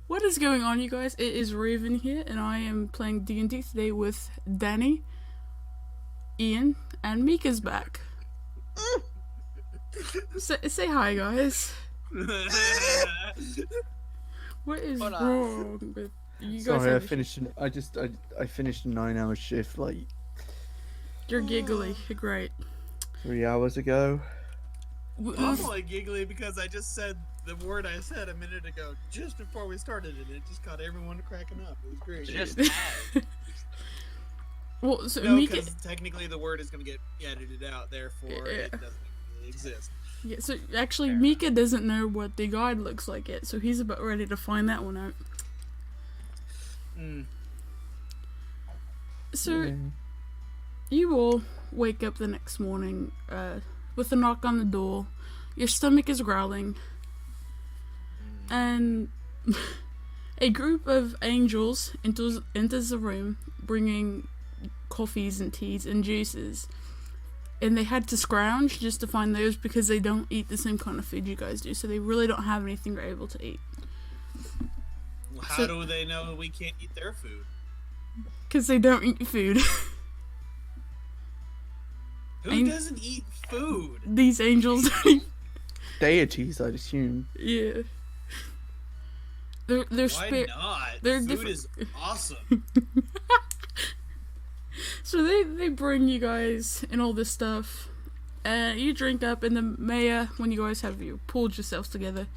What is going on, you guys? It is Raven here, and I am playing D&D today with Danny, Ian, and Mika's back. Say hi, guys. What is wrong with you guys? Sorry, I finished. I finished a 9-hour shift like You're giggly. Great. 3 hours ago. I'm only giggly because I just said the word I said a minute ago, just before we started it. It just got everyone cracking up. It was great. Just Well, so no, Mika. because technically the word is going to get edited out, therefore it doesn't really exist. Yeah, so actually, Mika doesn't know what the guide looks like yet, so he's about ready to find that one out. So, you all wake up the next morning with a knock on the door. Your stomach is growling, and a group of angels enters the room, bringing coffees and teas and juices. And they had to scrounge just to find those because they don't eat the same kind of food you guys do, so they really don't have anything they're able to eat. Well, how do they know we can't eat their food? Because they don't eat food. Who doesn't eat food? These angels. Deities, I'd assume. Yeah. They're Why not? They're food different. is awesome. So they bring you guys and all this stuff. You drink up, and the mayor, when you guys have pulled yourselves together,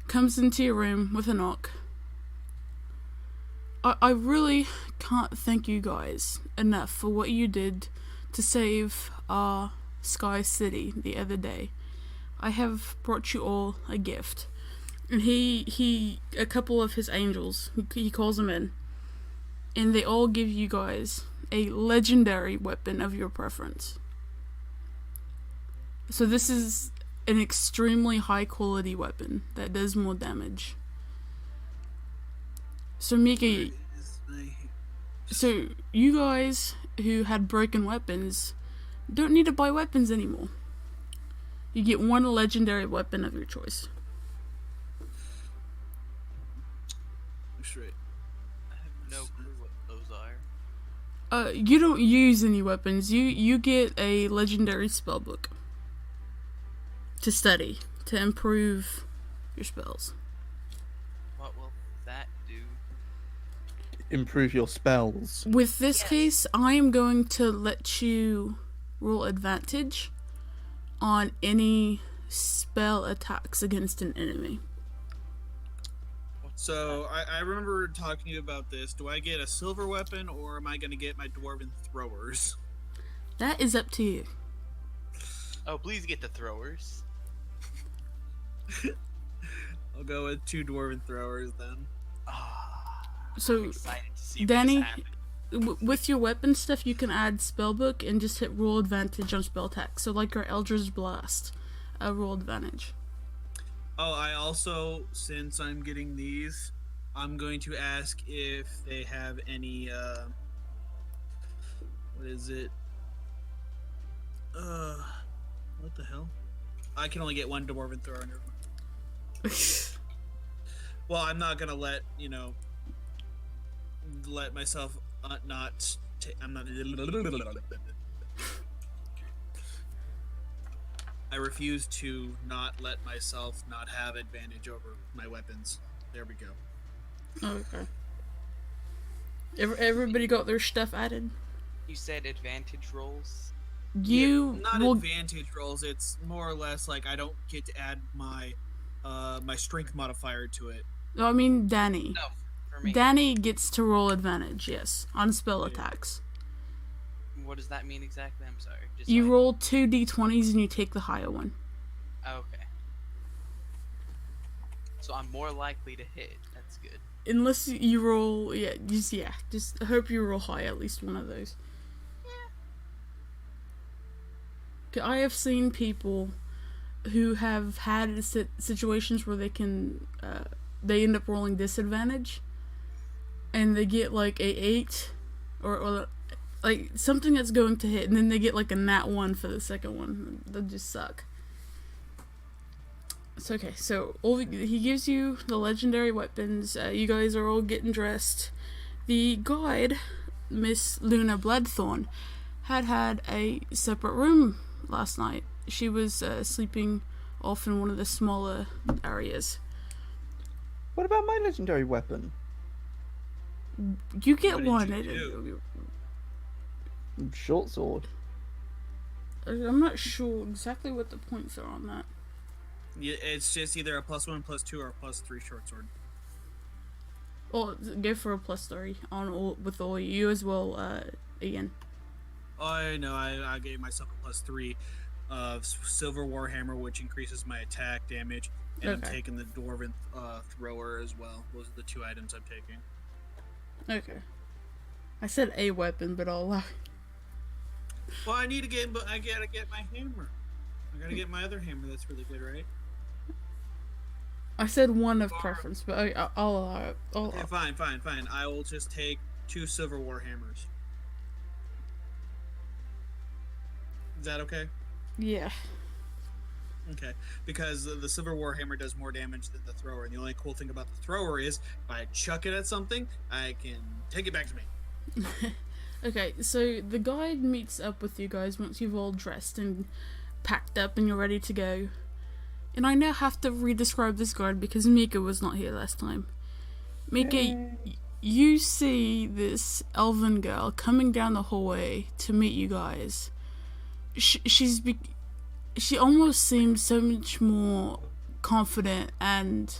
comes into your room with a knock. I really can't thank you guys enough for what you did to save our Sky City the other day. I have brought you all a gift. And a couple of his angels, he calls them in, and they all give you guys a legendary weapon of your preference. So this is an extremely high quality weapon that does more damage. So Mika, so you guys who had broken weapons don't need to buy weapons anymore. You get one legendary weapon of your choice. Straight. I have no clue what those are. You don't use any weapons. You get a legendary spellbook to study, to improve your spells. What will that do? Improve your spells. With this case, I am going to let you roll advantage on any spell attacks against an enemy. So, I remember talking to you about this. Do I get a silver weapon, or am I going to get my dwarven throwers? That is up to you. Oh, please get the throwers. I'll go with 2 dwarven throwers, then. I'm So, excited to see Danny, this happen. with your weapon stuff, you can add spellbook and just hit roll advantage on spell attacks. So, like your Eldritch Blast, roll advantage. Oh, I also, since I'm getting these, I'm going to ask if they have any, what is it? What the hell? I can only get 1 dwarven thrower. Never mind. Well, I'm not gonna let myself not. I'm not. I refuse to not let myself not have advantage over my weapons. There we go. Okay. Everybody got their stuff added? You said advantage rolls? Not advantage rolls. It's more or less like I don't get to add my my strength modifier to it. I mean, Danny. No, for me. Danny gets to roll advantage, yes, on spell attacks. What does that mean exactly? I'm sorry. Just You like... roll 2 d20s and you take the higher one. Okay. So I'm more likely to hit. That's good. Unless you roll, just hope you roll high, at least one of those. Yeah. I have seen people who have had situations where they can, they end up rolling disadvantage, and they get like a 8, or like something that's going to hit, and then they get like a nat 1 for the second one. That just suck. It's okay. So he gives you the legendary weapons. You guys are all getting dressed. The guide, Miss Luna Bloodthorn, had a separate room last night. She was sleeping off in one of the smaller areas. What about my legendary weapon? You get What did one. you Short sword. I'm not sure exactly what the points are on that. Yeah, it's just either a +1, +2, or a +3 short sword. Or go for a +3 on with all you as well, Ian. Oh no, I gave myself a +3 of Silver Warhammer, which increases my attack damage, and I'm Okay. taking the Dwarven Thrower as well. Those are the 2 items I'm taking. Okay. I said a weapon, but I'll allow. Well, I gotta get my hammer. I gotta get my other hammer. That's really good, right? I said one of preference, but I'll allow it. Okay, fine. I will just take 2 Silver Warhammers. Is that okay? Yeah. Okay, because the Silver Warhammer does more damage than the thrower, and the only cool thing about the thrower is if I chuck it at something, I can take it back to me. Okay, so the guide meets up with you guys once you've all dressed and packed up and you're ready to go. And I now have to re-describe this guide because Mika was not here last time. Mika, you see this elven girl coming down the hallway to meet you guys. She almost seems so much more confident, and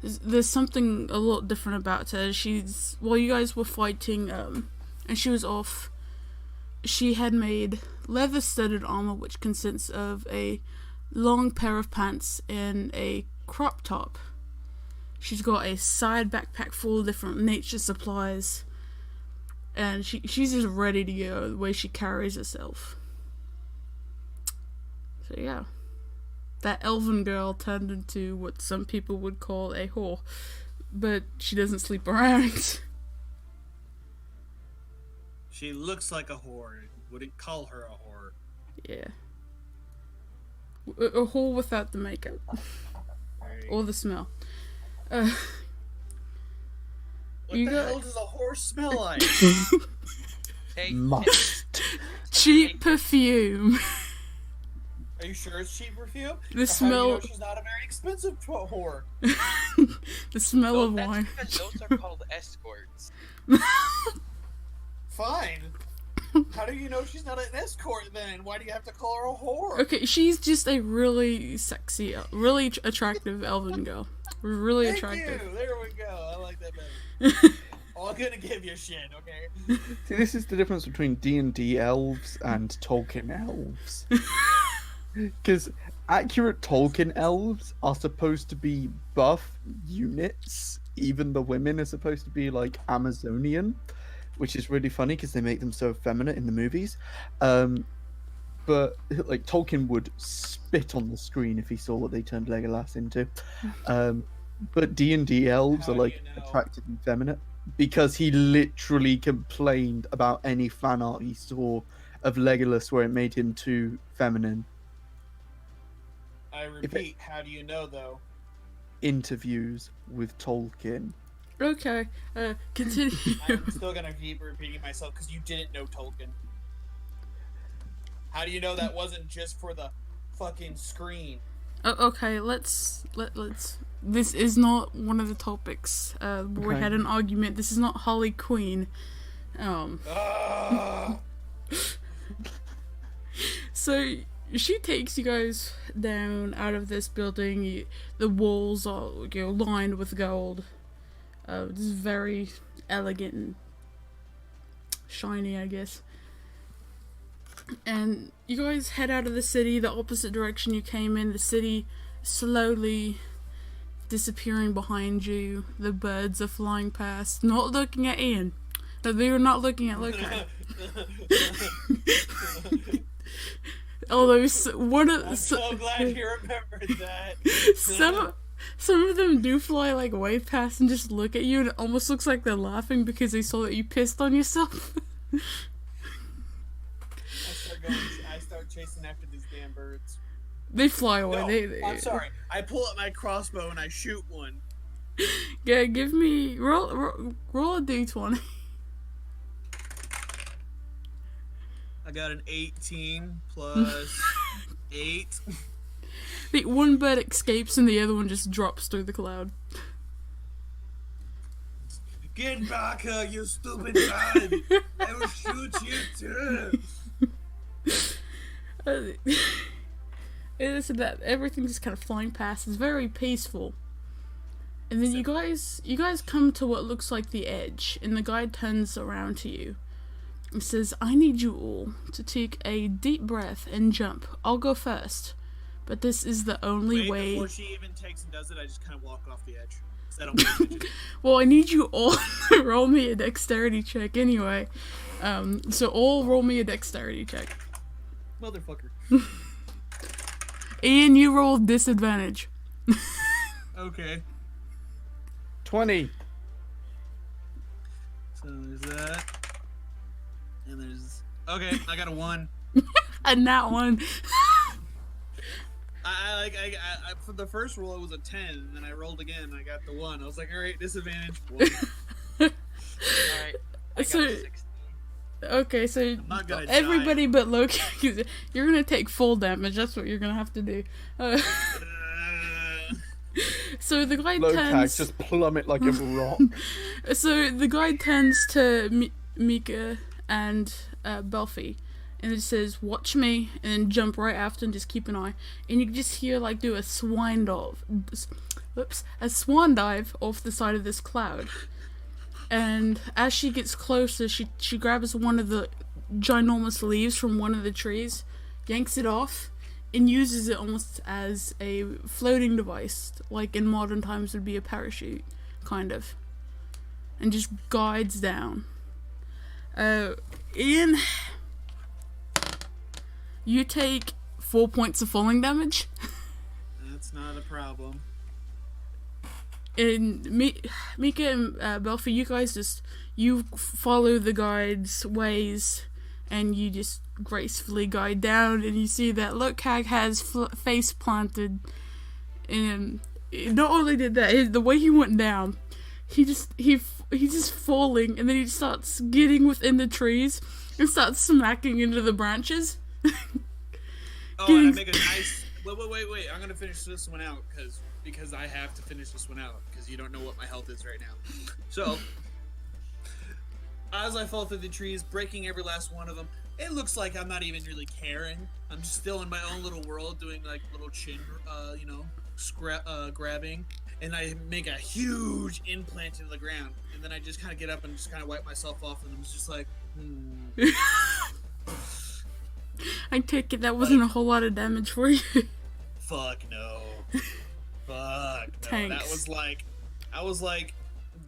there's something a lot different about her. While you guys were fighting, and she was off, she had made leather-studded armor, which consists of a long pair of pants and a crop top. She's got a side backpack full of different nature supplies, and she's just ready to go the way she carries herself. So yeah, that elven girl turned into what some people would call a whore, but she doesn't sleep around. She looks like a whore. Wouldn't call her a whore. Yeah. A whore without the makeup. Or the smell. What You the got- hell does a whore smell like? Hey, Must. Cheap perfume. Are you sure it's cheap perfume? The Or how do you know smell. she's not a very expensive whore. The smell oh, of that's wine. because those are called escorts. Fine. How do you know she's not an escort then? Why do you have to call her a whore? Okay, she's just a really sexy, really attractive elven girl. Really Thank attractive. you. There we go. I like that better. Oh, I'm gonna give you shit, okay? See, this is the difference between D&D elves and Tolkien elves. Because accurate Tolkien elves are supposed to be buff units. Even the women are supposed to be like Amazonian, which is really funny because they make them so effeminate in the movies. But like Tolkien would spit on the screen if he saw what they turned Legolas into. But D&D elves How are do like you know? attractive and feminine because he literally complained about any fan art he saw of Legolas where it made him too feminine. I repeat, how do you know though? Interviews with Tolkien. Okay, continue. I'm still gonna keep repeating myself because you didn't know Tolkien. How do you know that wasn't just for the fucking screen? Okay, let's. This is not one of the topics. We Okay. had an argument. This is not Holly Queen. Ugh. So she takes you guys down out of this building. The walls are lined with gold. This is very elegant and shiny, I guess. And you guys head out of the city the opposite direction you came in. The city slowly disappearing behind you. The birds are flying past, not looking at Ian. No, they were not looking at Loki. Although I'm so glad you remembered that. some of them do fly like way past and just look at you, and it almost looks like they're laughing because they saw that you pissed on yourself. I start chasing after these damn birds. They fly away. No, They I'm sorry. I pull up my crossbow and I shoot one. Yeah, give me roll a d20. I got an 18 plus 8. The one bird escapes and the other one just drops through the cloud. Get back here, you stupid bird! I will shoot you too! It's that everything's just kind of flying past. It's very peaceful. And then you guys come to what looks like the edge, and the guide turns around to you and says, I need you all to take a deep breath and jump. I'll go first, but this is the only way. Before she even takes and does it, I just kind of walk off the edge. So I don't pay attention. Well, I need you all to roll me a dexterity check anyway. So all roll me a dexterity check. Motherfucker. Ian, you roll disadvantage. Okay. 20. So there's that. And there's... Okay, I got a 1. And that one. I for the first roll it was a 10, and then I rolled again. I got the 1. I was like, all right, disadvantage 1. Alright. I got So- a 16. Okay, so not gonna everybody but Loki, you're gonna take full damage. That's what you're gonna have to do. So the guy Lokag turns. just plummet like a rock. So the guy turns to Mika and Belfie, and it says, "Watch me," and then jump right after and just keep an eye. And you can just hear like do a swan dive off the side of this cloud. And as she gets closer, she grabs one of the ginormous leaves from one of the trees, yanks it off, and uses it almost as a floating device, like in modern times would be a parachute, kind of. And just guides down. Ian, you take 4 points of falling damage. That's not a problem. And Mika and Belfie, you guys you follow the guide's ways, and you just gracefully guide down, and you see that Lokag has face planted. And not only did that, the way he went down, he's just falling, and then he starts getting within the trees and starts smacking into the branches. Oh, and I make a nice... Wait. I'm gonna finish this one out, because I have to finish this one out, because you don't know what my health is right now. So, as I fall through the trees, breaking every last one of them, it looks like I'm not even really caring. I'm just still in my own little world, doing like little chin, grabbing, and I make a huge implant into the ground, and then I just kind of get up and just kind of wipe myself off, and I'm just like, I take it that wasn't a whole lot of damage for you. Fuck no. Fuck no. Thanks. I was like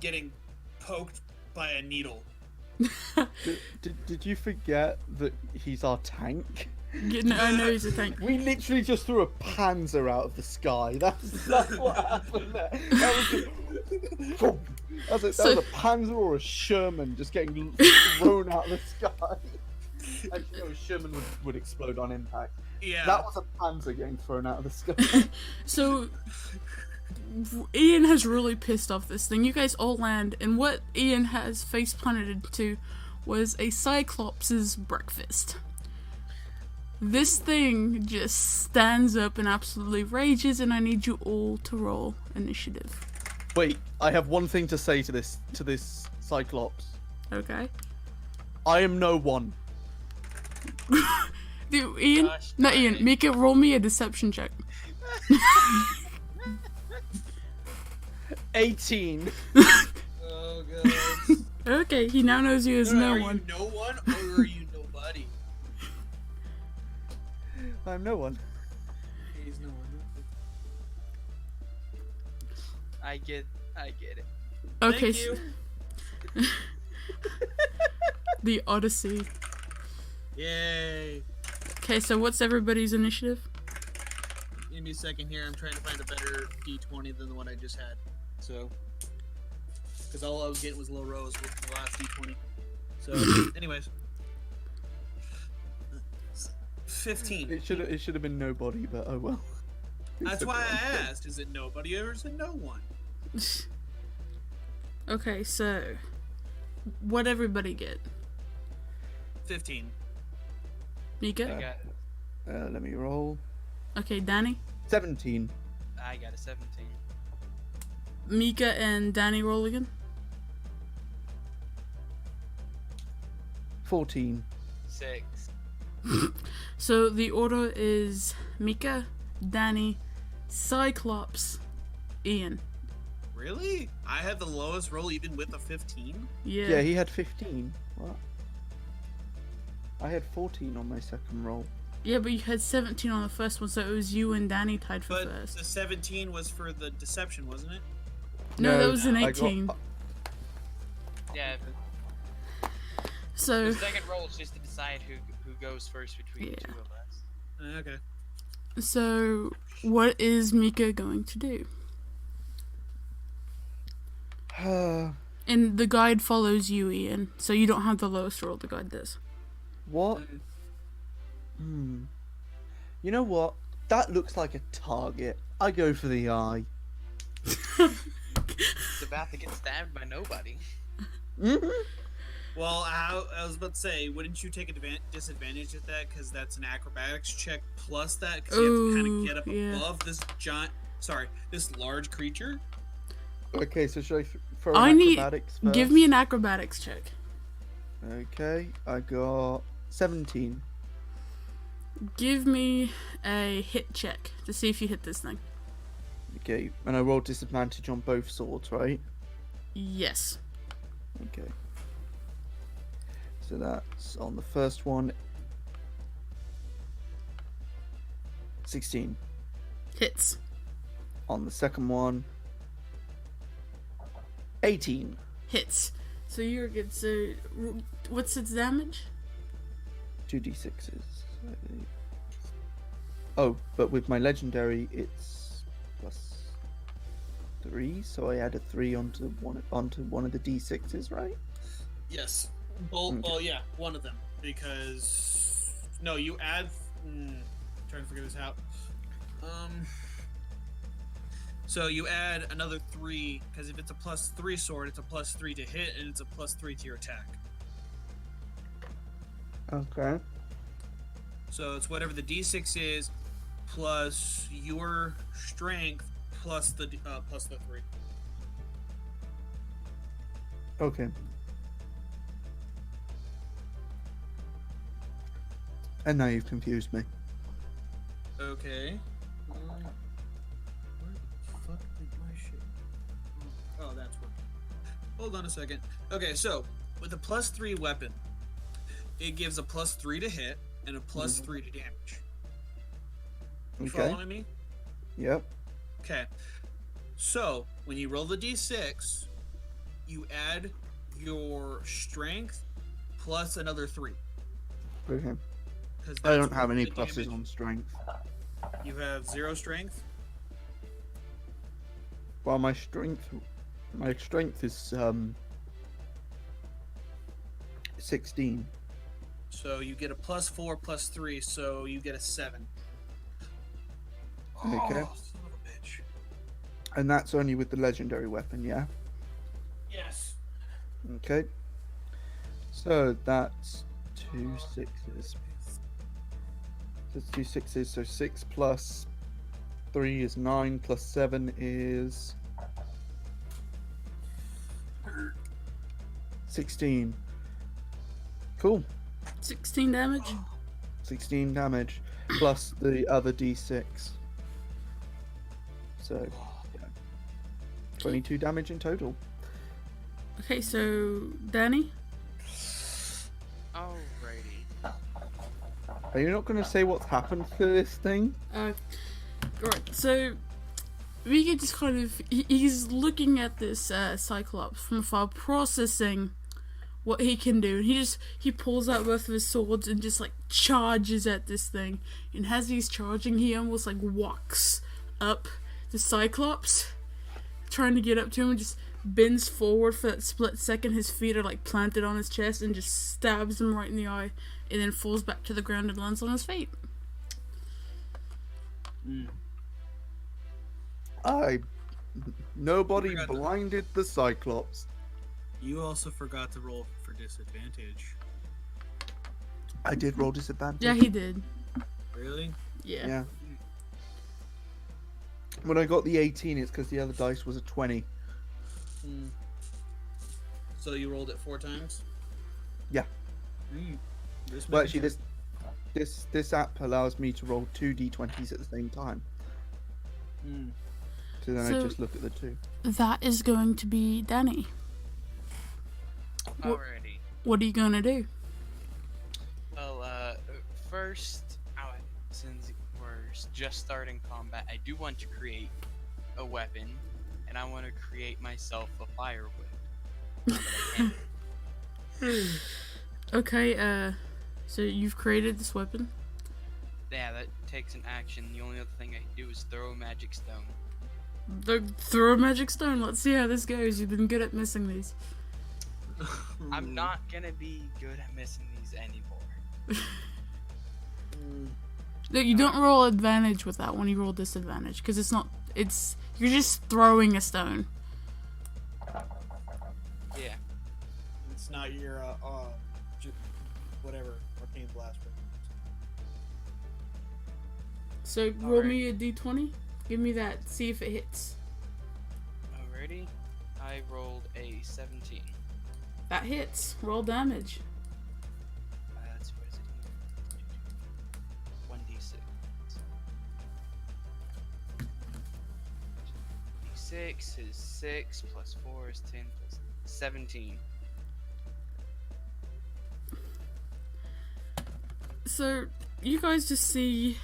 getting poked by a needle. Did you forget that he's our tank? I know he's a tank. We literally just threw a panzer out of the sky. That's what happened there. That was just... that was a panzer or a Sherman just getting thrown out of the sky. Actually, no, a Sherman would explode on impact. Yeah. That was a panzer getting thrown out of the sky. So, Ian has really pissed off this thing. You guys all land, and what Ian has face planted to was a Cyclops' breakfast. This thing just stands up and absolutely rages, and I need you all to roll initiative. Wait, I have one thing to say to this Cyclops. Okay? I am no one. Dude, Ian? Gosh, Not Ian. darn it. Make it roll me a deception check. 18. Oh god. Okay, he now knows you as no Are one. you no one or are you nobody? I'm no one. He's no one. I get it. Okay, Thank you. the Odyssey. Yay. Okay, so what's everybody's initiative? Give me a second here. I'm trying to find a better D20 than the one I just had. So, because all I was getting was low rows with the last D20. So, anyways. 15. It should have been nobody, but oh well. That's why I asked. Is it nobody or is it no one? Okay, so what everybody get? 15. Mika? I got Let me roll. Okay, Danny? 17. I got a 17. Mika and Danny roll again? 14. 6. So the order is Mika, Danny, Cyclops, Ian. Really? I had the lowest roll even with a 15? Yeah, he had 15. What? I had 14 on my second roll. Yeah, but you had 17 on the first one, so it was you and Danny tied for But first. the 17 was for the deception, wasn't it? No, that was an I 18. Yeah, So, the second roll is just to decide who goes first between the two of us. Okay. so what is Mika going to do? And the guide follows you, Ian, so you don't have the lowest roll, the guide does. What? You know what? That looks like a target. I go for the eye. It's about to get stabbed by nobody. Well, I was about to say, wouldn't you take a disadvantage at that? Because that's an acrobatics check plus that, because you have to kind of get up above this this large creature. Okay, so should I throw I an need. acrobatics first? Give me an acrobatics check. Okay, I got 17. Give me a hit check to see if you hit this thing. Okay, and I rolled disadvantage on both swords, right? Yes. Okay. So that's on the first one. 16. Hits. On the second one. 18. Hits. So you're good. So what's its damage? 2d6s. Oh, but with my legendary, it's +3, so I add a 3 onto one of the d6s, right? Yes. Well, yeah, one of them. Because no, you add. Trying to figure this out. So you add another 3 because if it's a +3 sword, it's a +3 to hit, and it's a +3 to your attack. Okay. So it's whatever the d6 is, plus your strength, plus the 3. Okay. And now you've confused me. Okay. Where the fuck did my shit? Oh, that's what. Hold on a second. Okay, so with a +3 weapon, it gives a +3 to hit and a +3 to damage. You Okay. following me? Yep. Okay. So when you roll the d6, you add your strength plus another 3. Okay. Because I don't have any pluses on strength. You have 0 strength. Well, my strength is 16. So you get a +4 +3, so you get a 7. Okay. Oh, son of a bitch. And that's only with the legendary weapon, yeah? Yes. Okay. So that's 2 6s. That's 2 6s, so 6 plus 3 is 9, plus 7 is 16. Cool. 16 damage. 16 damage, plus the other d6. So, yeah. 22 damage in total. Okay, so Danny. Alrighty. Are you not going to say what's happened to this thing? Right. So Riga just kind of he's looking at this Cyclops from afar, processing what he can do, and he pulls out both of his swords and just like charges at this thing. And as he's charging, he almost like walks up the Cyclops, trying to get up to him, and just bends forward for that split second. His feet are like planted on his chest, and just stabs him right in the eye, and then falls back to the ground and lands on his feet. Mm. Nobody Forgot to- blinded the Cyclops. You also forgot to roll for disadvantage. I did roll disadvantage. Yeah, he did. Really? Yeah. Yeah. When I got the 18, it's because the other dice was a 20. Mm. So you rolled it 4 times? Yeah. Mm. Well, actually, this app allows me to roll 2 d20s at the same time. Mm. So then I So- just look at the 2. That is going to be Danny. Alrighty. What are you going to do? Well, first, since we're just starting combat, I do want to create a weapon, and I want to create myself a fire whip. But I can't. Okay, so you've created this weapon? Yeah, that takes an action. The only other thing I can do is throw a magic stone. Throw a magic stone. Let's see how this goes. You've been good at missing these. I'm not gonna be good at missing these anymore. No, you don't roll advantage with that one. You roll disadvantage because you're just throwing a stone. Yeah. It's not your, whatever, arcane blast. So roll me a d20. Give me that. See if it hits. Alrighty. I rolled a 17. That hits. Roll damage. That's what is it? 1d6. D6 is 6 plus 4 is 10 plus 17. So you guys just see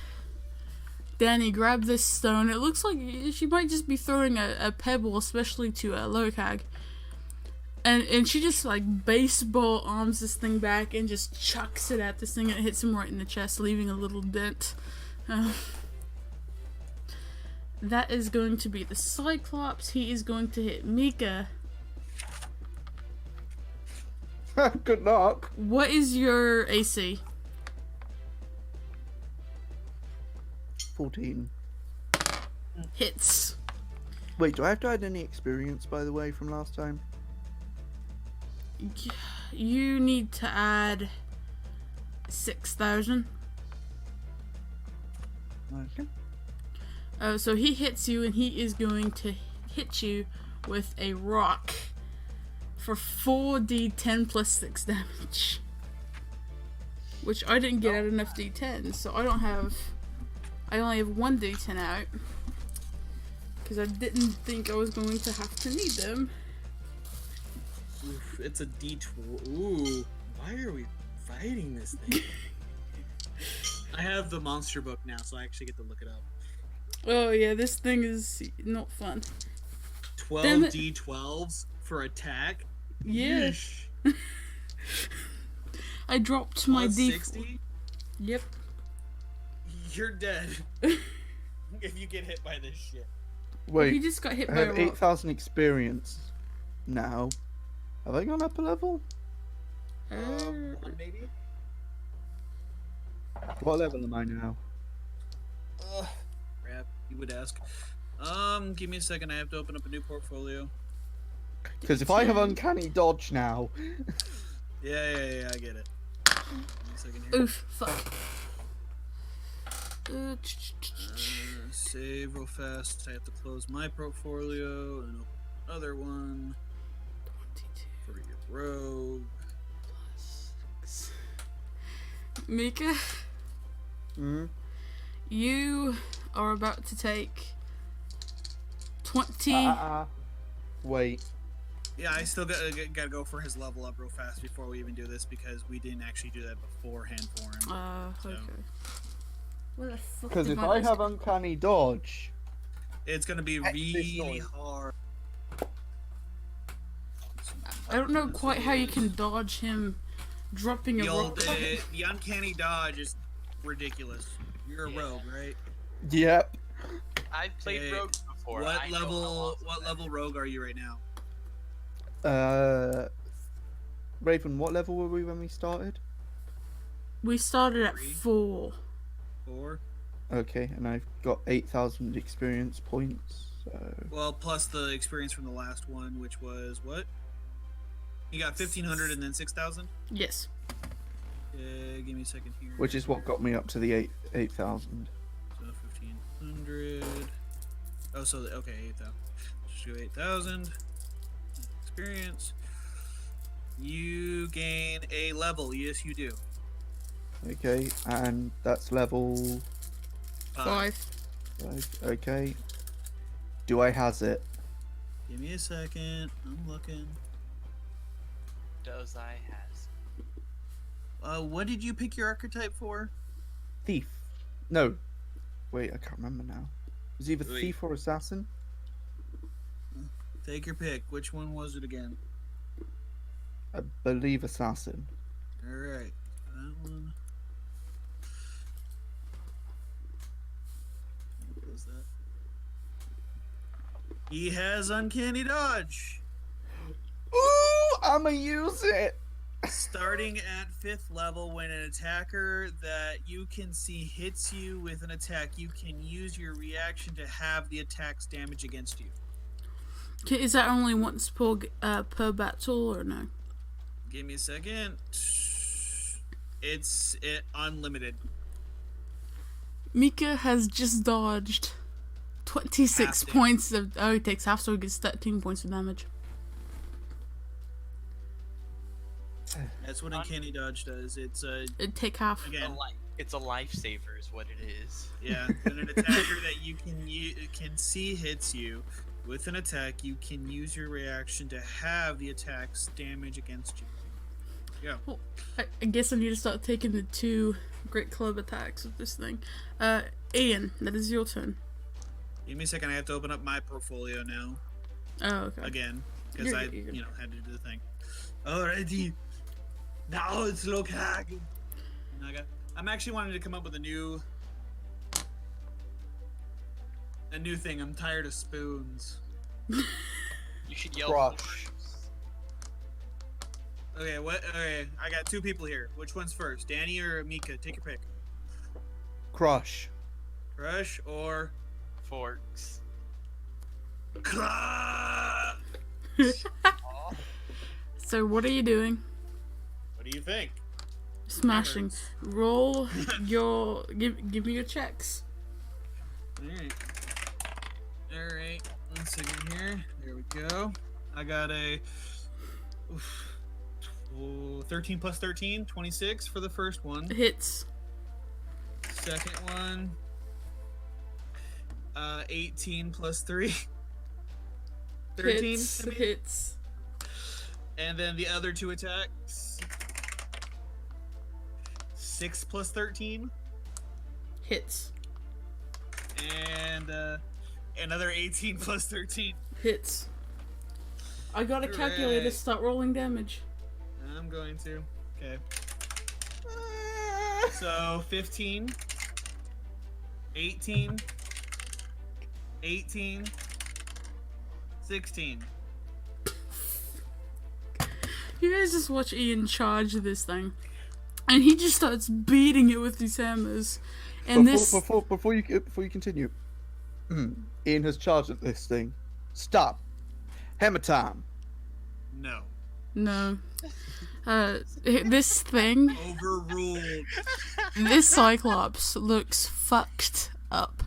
Danny grab this stone. It looks like she might just be throwing a pebble, especially to a Lokag. And she just like baseball arms this thing back and just chucks it at this thing, and it hits him right in the chest, leaving a little dent. That is going to be the Cyclops. He is going to hit Mika. Good luck. What is your AC? 14. Hits. Wait, do I have to add any experience, by the way, from last time? You need to add 6,000. Okay. So he hits you, and he is going to hit you with a rock for 4d10 plus 6 damage. Which I didn't get out enough d10s, so I only have 1 d10 out. Because I didn't think I was going to have to need them. Oof, it's a D12. Ooh, why are we fighting this thing? I have the monster book now, so I actually get to look it up. Oh yeah, this thing is not fun. 12 Damn it. D12s for attack? Yeah. Yeesh. I dropped my Plus d. 60? Yep. You're dead. If you get hit by this shit. Wait, He just got hit I by a have rock. 8,000 experience now. Have I gone up a level? One maybe? What level am I now? Crap, you would ask. Give me a second, I have to open up a new portfolio. Because if I have uncanny dodge now... Yeah, I get it. Give me a second here. Oof, fuck. Save real fast. I have to close my portfolio and open another one. 22 For your rogue. plus 6. Mika, Hmm? you are about to take 20. Wait. Yeah, I still gotta go for his level up real fast before we even do this because we didn't actually do that beforehand for him. Okay. What the fuck? Because did if my I dice have go? uncanny dodge... It's gonna be Heck, this really noise. hard. I don't know quite how you can dodge him dropping a rock. The uncanny dodge is ridiculous. You're a rogue, right? Yep. I've played Okay, rogues before. What I know how level? awesome What that level rogue are you right now? Raven, what level were we when we started? We started at 3. 4. 4. Okay, and I've got 8,000 experience points. So Well, plus the experience from the last one, which was what? You got 1,500 and then 6,000. Yes. Give me a second here. which is what got me up to the 8,000. So 1,500. Oh, so okay, 8,000. Just do 8,000 experience. You gain a level. Yes, you do. Okay, and that's level 5. 5. Okay. Do I has it? Give me a second. I'm looking. Does I has? What did you pick your archetype for? Thief. No. Wait, I can't remember now. It was either Wait. thief or assassin. Take your pick. Which one was it again? I believe assassin. All right, that one. What was that? He has uncanny dodge. Ooh, I'ma use it. Starting at 5th level, when an attacker that you can see hits you with an attack, you can use your reaction to have the attack's damage against you. Is that only once per battle or no? Give me a second. It's unlimited. Mika has just dodged 26 Half points of. Oh, he takes half, so he gets 13 points of damage. That's what uncanny dodge does. It's It'd take half. again. It's a lifesaver, is what it is. Yeah, when an attacker that you can see hits you with an attack, you can use your reaction to have the attack's damage against you. Yeah. Well, I guess I need to start taking the 2 great club attacks with this thing. Ian, that is your turn. Give me a second. I have to open up my portfolio now Oh, okay. again because You're I good, you're good. had to do the thing. Alrighty. Now it's look hack. I'm actually wanting to come up with a new thing. I'm tired of spoons. You should yell. Crush. Okay, what? Okay, I got 2 people here. Which one's first, Danny or Mika? Take your pick. Crush. Crush or Forks. Crush? So, what are you doing? What do you think? Smashing. Roll your. Give me your checks. Alright. Alright. 1 second here. There we go. I got a 13 plus 13, 26 for the first one. Hits. Second one, 18 plus 3. 13. Hits. Hits. And then the other 2 attacks. 6 plus 13. Hits. And another 18 plus 13. Hits. I got a calculator. Hooray. Start rolling damage. I'm going to. Okay. So 15, 18, 18, 16. You guys just watch Ian charge this thing, and he just starts beating it with these hammers. And Before you continue, Ian has charged at this thing. Stop. Hammer time. No. no, this thing, Overruled. this Cyclops looks fucked up.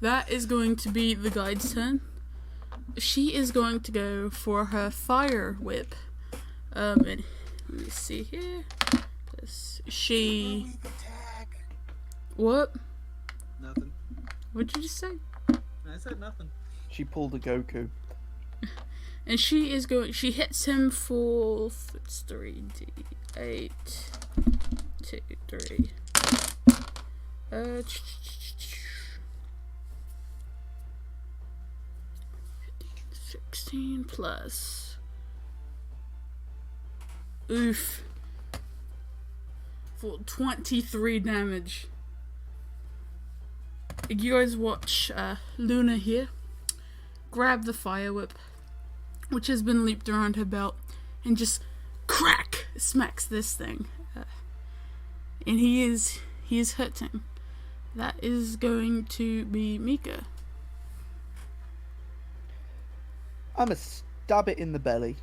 That is going to be the guide's turn. She is going to go for her fire whip. And let me see here. She. What? Nothing. What did you just say? I said nothing. She pulled a Goku. And she is going. She hits him for. It's 3d8. 2, 3. 16 plus. Oof. For 23 damage. You guys watch Luna here grab the fire whip, which has been looped around her belt, and just crack smacks this thing. And he is hurting. That is going to be Mika. I'm gonna stab it in the belly.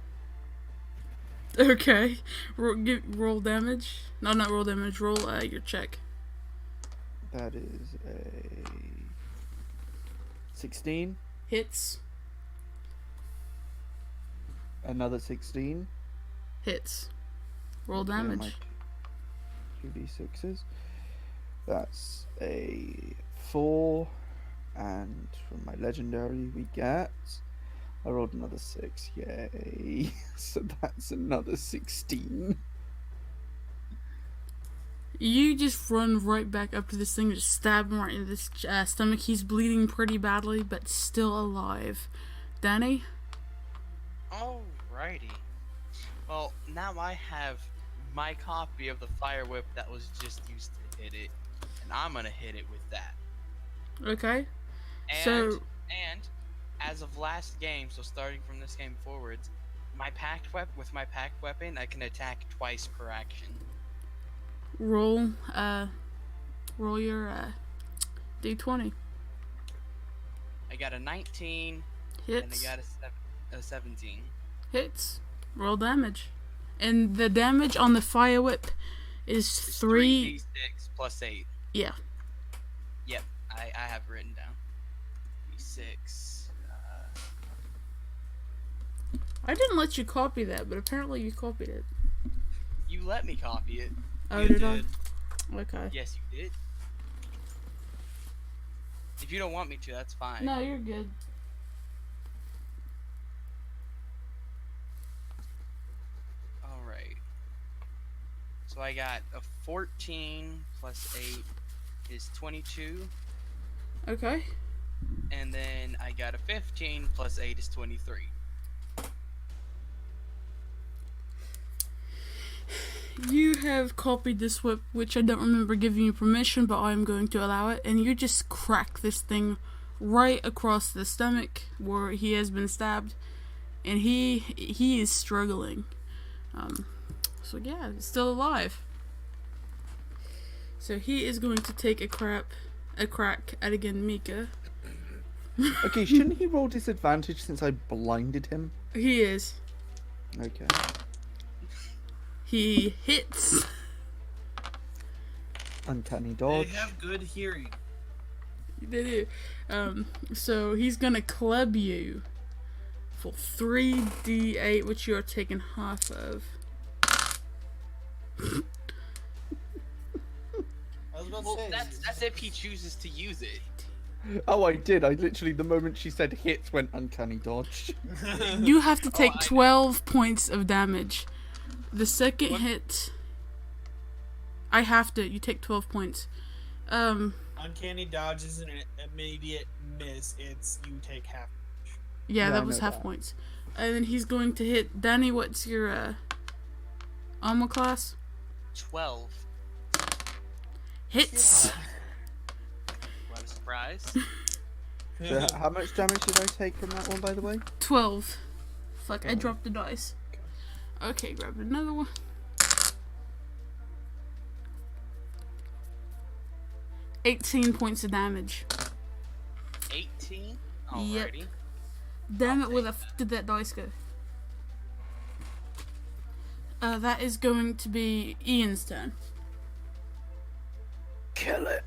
Okay. Roll damage. No, not roll damage. Roll your check. That is a 16. Hits. Another 16. Hits. Roll Okay, my damage. 2d6s. That's a 4. And from my legendary, we get. I rolled another 6. Yay. So that's another 16. You just run right back up to this thing, just stab him right in this stomach. He's bleeding pretty badly, but still alive. Danny? Alrighty. Well, now I have my copy of the fire whip that was just used to hit it, and I'm gonna hit it with that. Okay. And as of last game, so starting from this game forwards, my packed weapon, I can attack twice per action. Roll your d20. I got a 19, Hits. and I got a 17. Hits. Roll damage. And the damage on the fire whip is It's 3. 3d6 plus 8. Yeah. Yep, I have it written down. D6. I didn't let you copy that, but apparently you copied it. You let me copy it. Oh, You did I? did. Okay. Yes, you did. If you don't want me to, that's fine. No, you're good. Alright. So I got a 14 plus 8 is 22. Okay. And then I got a 15 plus 8 is 23. You have copied this whip, which I don't remember giving you permission, but I'm going to allow it. And you just crack this thing right across the stomach where he has been stabbed, and he is struggling. So yeah, he's still alive. So he is going to take a crack at again Mika. Okay, shouldn't he roll disadvantage since I blinded him? He is. Okay. He hits. Uncanny They dodge. have good hearing. They do. So he's gonna club you for 3d8, which you are taking half of. I was about to Well, say. that's if he chooses to use it. Oh, I did. I literally, the moment she said hits, went uncanny dodge. You have to take I know. 12 points of damage. The second What? hit, I have to. You take 12 points. Uncanny dodge isn't an immediate miss. It's you take half. Yeah, Yeah, I that was know half that. points. And then he's going to hit Danny. What's your armor class? 12. Hits. What a surprise. So how much damage did I take from that one, by the way? 12. Fuck, I Oh. dropped the dice. Okay, grab another one. 18 points of damage. 18? Yep. Alrighty. Damn I'll it, where take the f did that dice go? That is going to be Ian's turn. Kill it.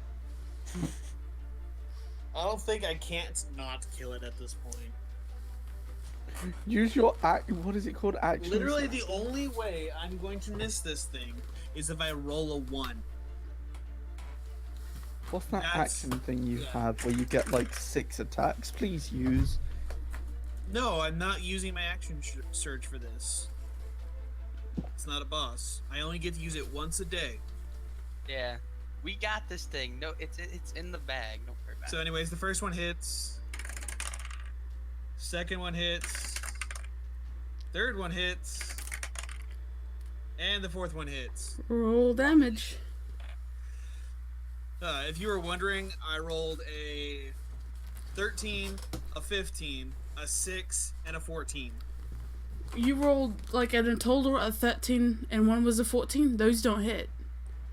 I don't think I can't not kill it at this point. Use your what is it called? Action. Literally, the only way I'm going to miss this thing is if I roll a 1. What's that That's- action thing you yeah. have where you get like 6 attacks? Please use. No, I'm not using my action surge for this. It's not a boss. I only get to use it once a day. Yeah. We got this thing. No, it's in the bag. Don't worry about So, anyways, the first one hits. Second one hits. Third one hits. And the fourth one hits. Roll damage. If you were wondering, I rolled a 13, a 15, a 6, and a 14. You rolled like a total of 13 and one was a 14. Those don't hit.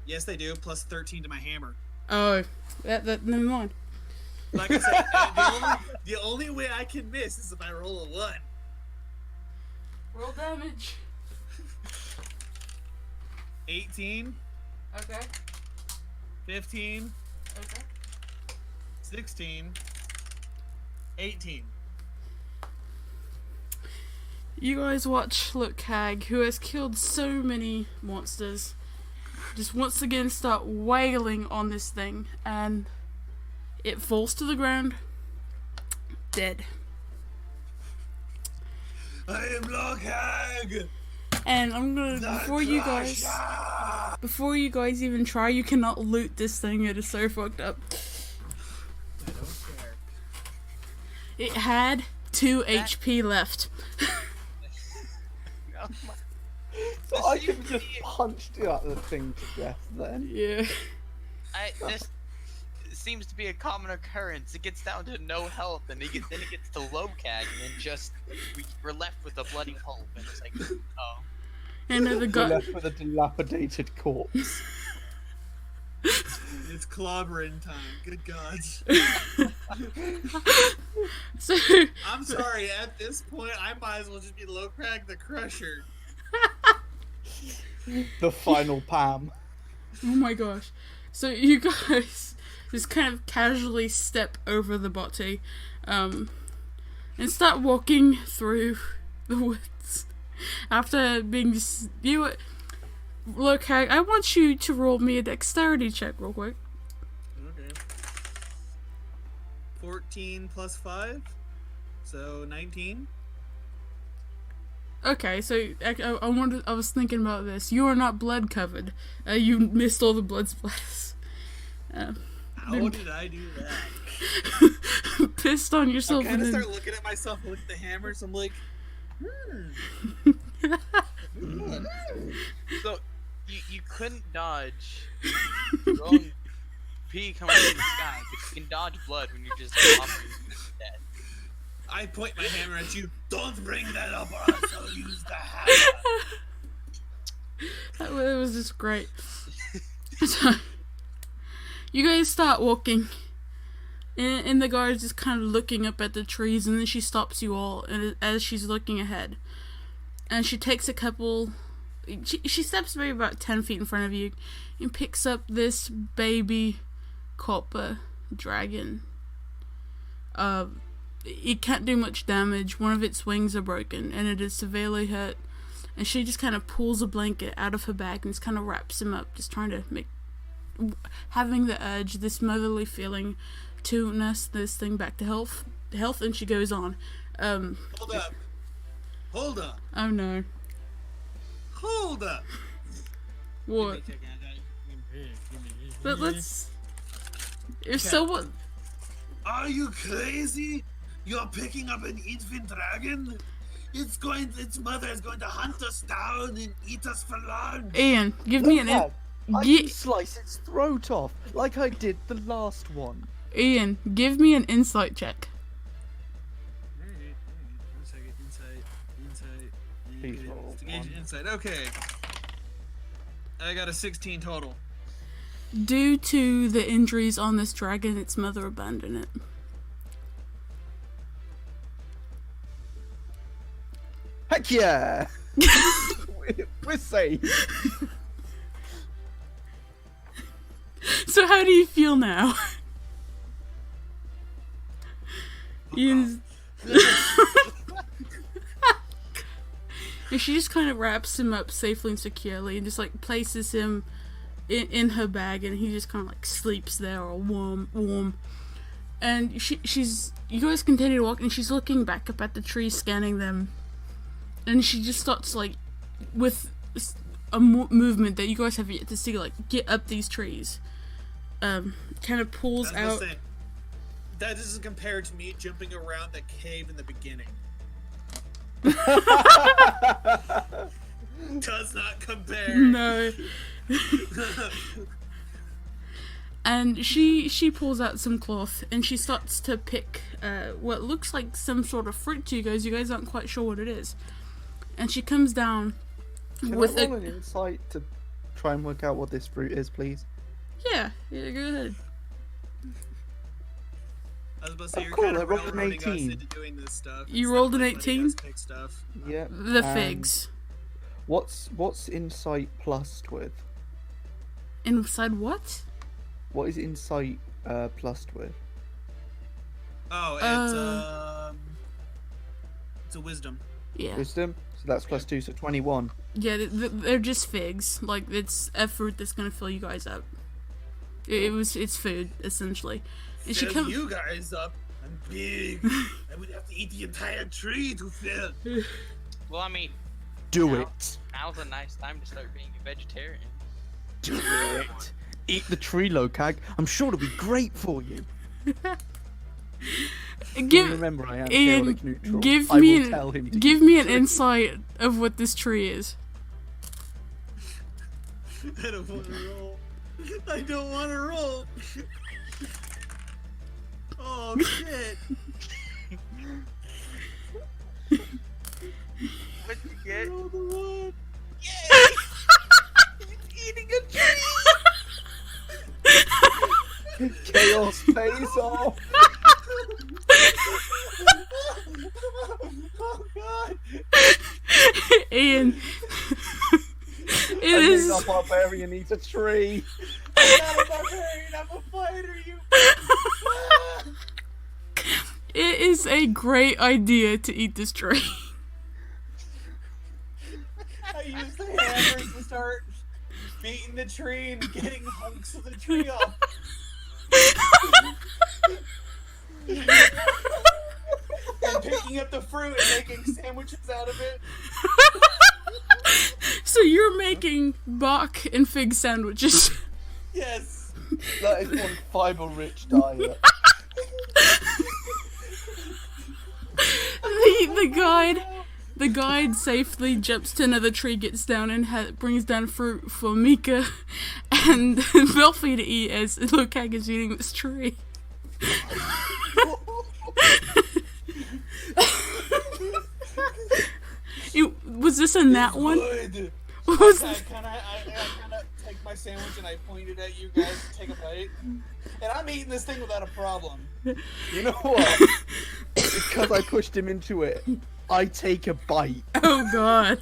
Yes, they do, plus 13 to my hammer. Oh, never mind. Like I said, the only way I can miss is if I roll a 1. Roll damage. 18, Okay. 15, Okay. 16, 18. You guys watch Look Hag, who has killed so many monsters, just once again start wailing on this thing, and it falls to the ground, dead. I am Lockhag! And I'm gonna, before you guys even try, you cannot loot this thing, it is so fucked up. I don't care. It had 2 HP left. Oh my- So I could have just punched the thing to death then. Yeah. This seems to be a common occurrence. It gets down to no health, and then it gets to low cag, and then just we're left with a bloody pulp, and it's like, oh. And then the We're guy. left with a dilapidated corpse. It's clobbering time. Good gods. So. I'm sorry, at this point, I might as well just be Lockhag the Crusher. The final Pam. Oh my gosh. So you guys just kind of casually step over the body, and start walking through the woods. After being just, look, I want you to roll me a dexterity check real quick. Okay. 14 plus 5, so 19. Okay, so I was thinking about this. You are not blood covered. You missed all the blood splatters. How did I do that? Pissed on I yourself. kind of and then- start looking at myself with the hammers. I'm like, So you couldn't dodge your own pee coming from the sky, but you can dodge blood when you're just dropping dead. I point my hammer at you. Don't bring that up, or else I'll use the hammer. That was just great. So, you guys start walking, and the guard's just kind of looking up at the trees, and then she stops you all as she's looking ahead. And she takes a couple... She steps maybe about 10 feet in front of you and picks up this baby copper dragon. It can't do much damage. One of its wings are broken, and it is severely hurt. And she just kind of pulls a blanket out of her bag and just kind of wraps him up, just trying to having the urge, this motherly feeling, to nurse this thing back to health. And she goes on. Hold up. Oh no. Hold up. What? But let's. If so, what? Are you crazy? You're picking up an infant dragon? Its mother is going to hunt us down and eat us for lunch. Ian, give me I an. can slice its throat off, like I did the last one. Ian, give me an insight check. Alright. 1 second. Insight. Please roll Investigation, one. insight. Okay. I got a 16 total. Due to the injuries on this dragon, its mother abandoned it. Heck yeah! We're safe. So how do you feel now? Ian's... And she just kind of wraps him up safely and securely and just like places him in her bag, and he just kind of like sleeps there, all warm. And you guys continue to walk, and she's looking back up at the trees, scanning them, and she just starts like with a movement that you guys have yet to see, like get up these trees. Kind of pulls out. That doesn't compare to me jumping around the cave in the beginning. Does not compare. No. And she pulls out some cloth and she starts to pick what looks like some sort of fruit to you guys. You guys aren't quite sure what it is. And she comes down Can with I roll an insight to try and work out what this fruit is, please? Yeah, go ahead. I was about to say, Oh, you're cool, kind I of rolled an railroading us 18. into doing this stuff. You instead rolled of, an like, letting 18? us pick stuff. Yeah. The and figs. What's insight plussed with? Inside what? What is insight plussed with? Oh, it's a wisdom. Yeah. Wisdom. So that's +2, so 21. Yeah, they're just figs. Like, it's a fruit that's gonna fill you guys up. It's food, essentially. And she Fill comes. you guys up. I'm big. I would have to eat the entire tree to fill. Well, I mean, Do Now- it. now's a nice time to start being a vegetarian. Do it. Eat the tree, Lokag. I'm sure it'll be great for you. Remember, I am Ian, chaotic neutral. give I me will an- tell him to give eat me the an tree. insight of what this tree is. I don't want to roll. I don't want to roll. Oh shit! What'd you get? Roll the one. Yay! He's eating a tree! Chaos pays off. Oh god! Ian. It I is. think a barbarian eats a tree. I'm not a barbarian. I'm a fighter. You. It is a great idea to eat this tree. I use the hammers to start beating the tree and getting hunks of the tree off. And picking up the fruit and making sandwiches out of it. So you're making bok and fig sandwiches. Yes. That is one fiber-rich diet. The guide safely jumps to another tree, gets down, and brings down fruit for Mika and Belfie to eat as Lokag is eating this tree. Was this a nat one? Good. Was I kind of take my sandwich and I point it at you guys to take a bite. And I'm eating this thing without a problem. You know what? Because I pushed him into it, I take a bite. Oh god.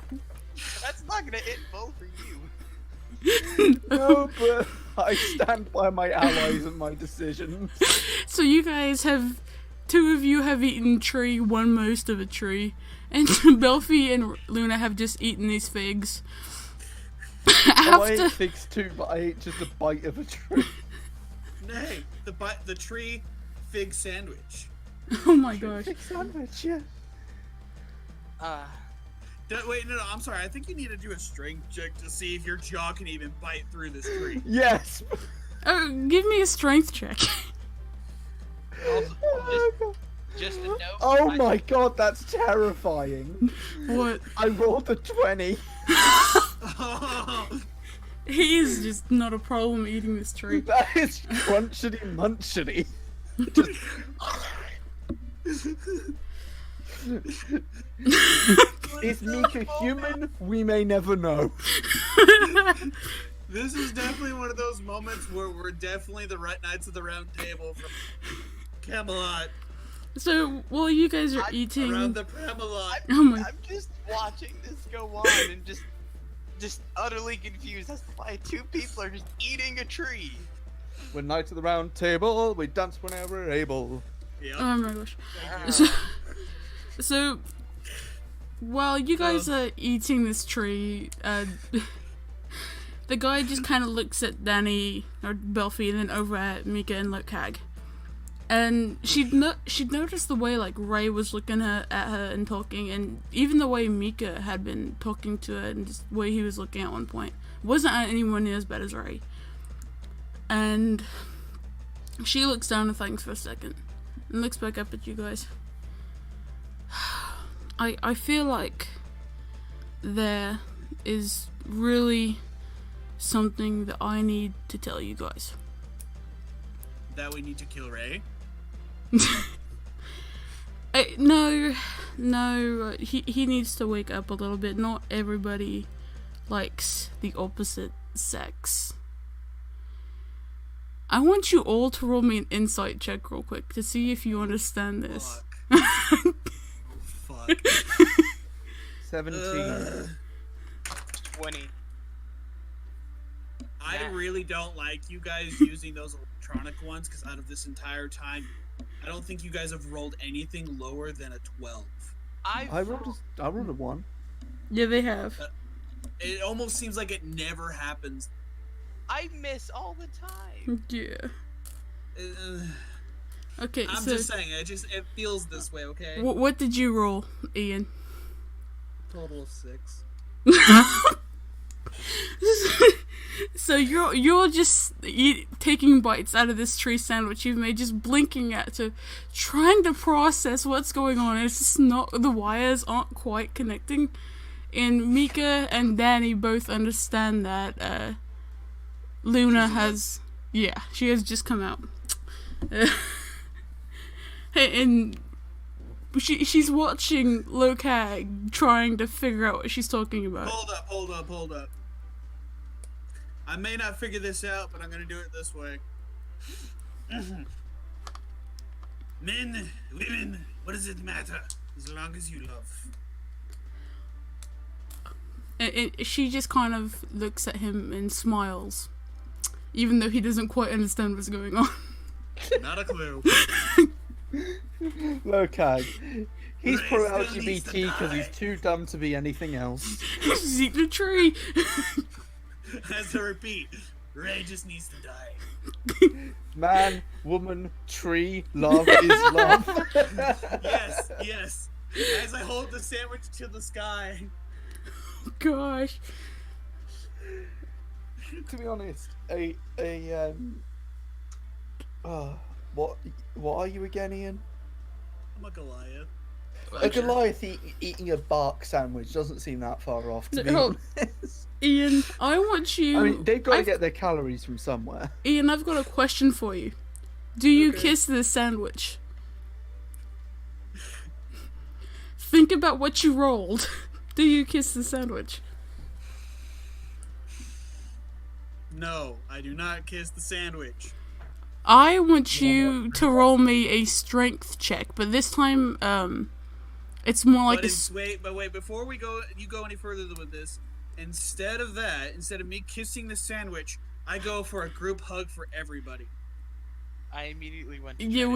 That's not gonna hit full for you. No, but I stand by my allies and my decisions. So you guys have, two of you have eaten tree, one most of a tree, and Belfie and Luna have just eaten these figs. Oh, I ate figs too, but I ate just a bite of a tree. Nay, the tree fig sandwich. Oh my gosh. Fig sandwich, yeah. Wait, no, I'm sorry. I think you need to do a strength check to see if your jaw can even bite through this tree. Yes. Oh, give me a strength check. Just a note. Oh my god, that's terrifying. What? I rolled a 20. He is just not a problem eating this tree. That is crunchity munchity. Is Mika human? We may never know. This is definitely one of those moments where we're definitely the right Knights of the Round Table from Camelot. So while you guys are eating, Around the Pramelot. oh my, I'm just watching this go on and just utterly confused as to why two people are just eating a tree. We're Knights of the Round Table, we dance whenever we're able. Yep. oh my gosh. Thank you. So while you guys are eating this tree, the guy just kind of looks at Danny or Belfie and then over at Mika and Lokag. And she'd noticed the way like Ray was looking at her and talking, and even the way Mika had been talking to her and just the way he was looking at one point wasn't anyone near as bad as Ray. And she looks down and thinks for a second and looks back up at you guys. I feel like there is really something that I need to tell you guys. That we need to kill Ray. No, he needs to wake up a little bit. Not everybody likes the opposite sex. I want you all to roll me an insight check real quick to see if you understand this. Fuck. 17. 20. I really don't like you guys using those electronic ones because out of this entire time, I don't think you guys have rolled anything lower than a 12. I rolled a 1. Yeah, they have. It almost seems like it never happens. I miss all the time. Yeah. Uh, Okay, I'm so just saying, it feels this way, okay? what did you roll, Ian? Total of 6. So you're just taking bites out of this tree sandwich you've made, just blinking at it, trying to process what's going on. It's just not, the wires aren't quite connecting. And Mika and Danny both understand that Luna has, she has just come out. And she's watching Lokag trying to figure out what she's talking about. Hold up. I may not figure this out, but I'm gonna do it this way. Men, women, what does it matter? As long as you love. And she just kind of looks at him and smiles, even though he doesn't quite understand what's going on. Not a clue. Lokag. He's Ray pro still needs to LGBT because he's die. too dumb to be anything else. She's eating a tree. As I repeat, Ray just needs to die. Man, woman, tree, love is love. Yes. As I hold the sandwich to the sky. Gosh. To be honest, what are you again, Ian? I'm a Goliath. A Goliath eating a bark sandwich doesn't seem that far off, to be No. honest. Ian, I want you. I mean, they've got to I've- get their calories from somewhere. Ian, I've got a question for you. Do you Okay. kiss this sandwich? Think about what you rolled. Do you kiss the sandwich? No, I do not kiss the sandwich. I want you to roll me a strength check, but this time, it's more like But wait, before you go any further with this, instead of me kissing the sandwich, I go for a group hug for everybody. I immediately went to Yeah, try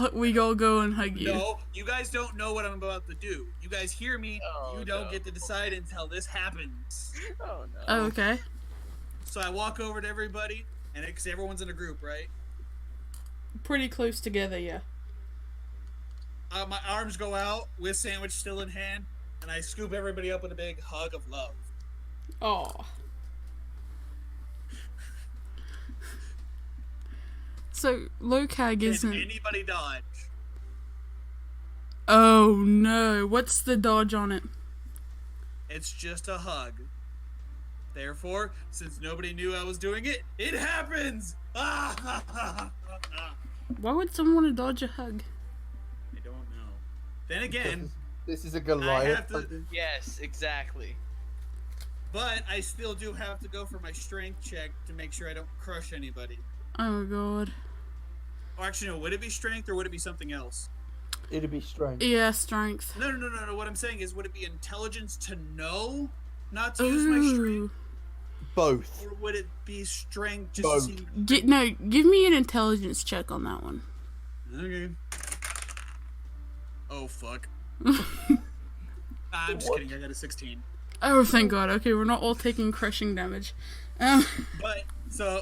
to we all go and hug you. No, you guys don't know what I'm about to do. You guys hear me, Oh, you don't no. get to decide until this happens. Oh no. Oh, okay. So I walk over to everybody, and because everyone's in a group, right? Pretty close together, yeah. My arms go out with sandwich still in hand, and I scoop everybody up with a big hug of love. Oh. So Lokag Can isn't. anybody dodge? Oh no! What's the dodge on it? It's just a hug. Therefore, since nobody knew I was doing it, it happens! I Why would someone want to dodge a hug? don't know. Then again, This is a I Goliath. have to, Yes, exactly. but I still do have to go for my strength check to make sure I don't crush anybody. Oh god. Or actually, no, would it be strength or would it be something else? It'd be strength. Yeah, strength. No. What I'm saying is, would it be intelligence to know not to use my Ooh. strength? Both. Or would it be strength just Both. to see? Give me an intelligence check on that one. Okay. Oh, fuck. I'm just What? kidding, I got a 16. Oh, thank god. Okay, we're not all taking crushing damage. So,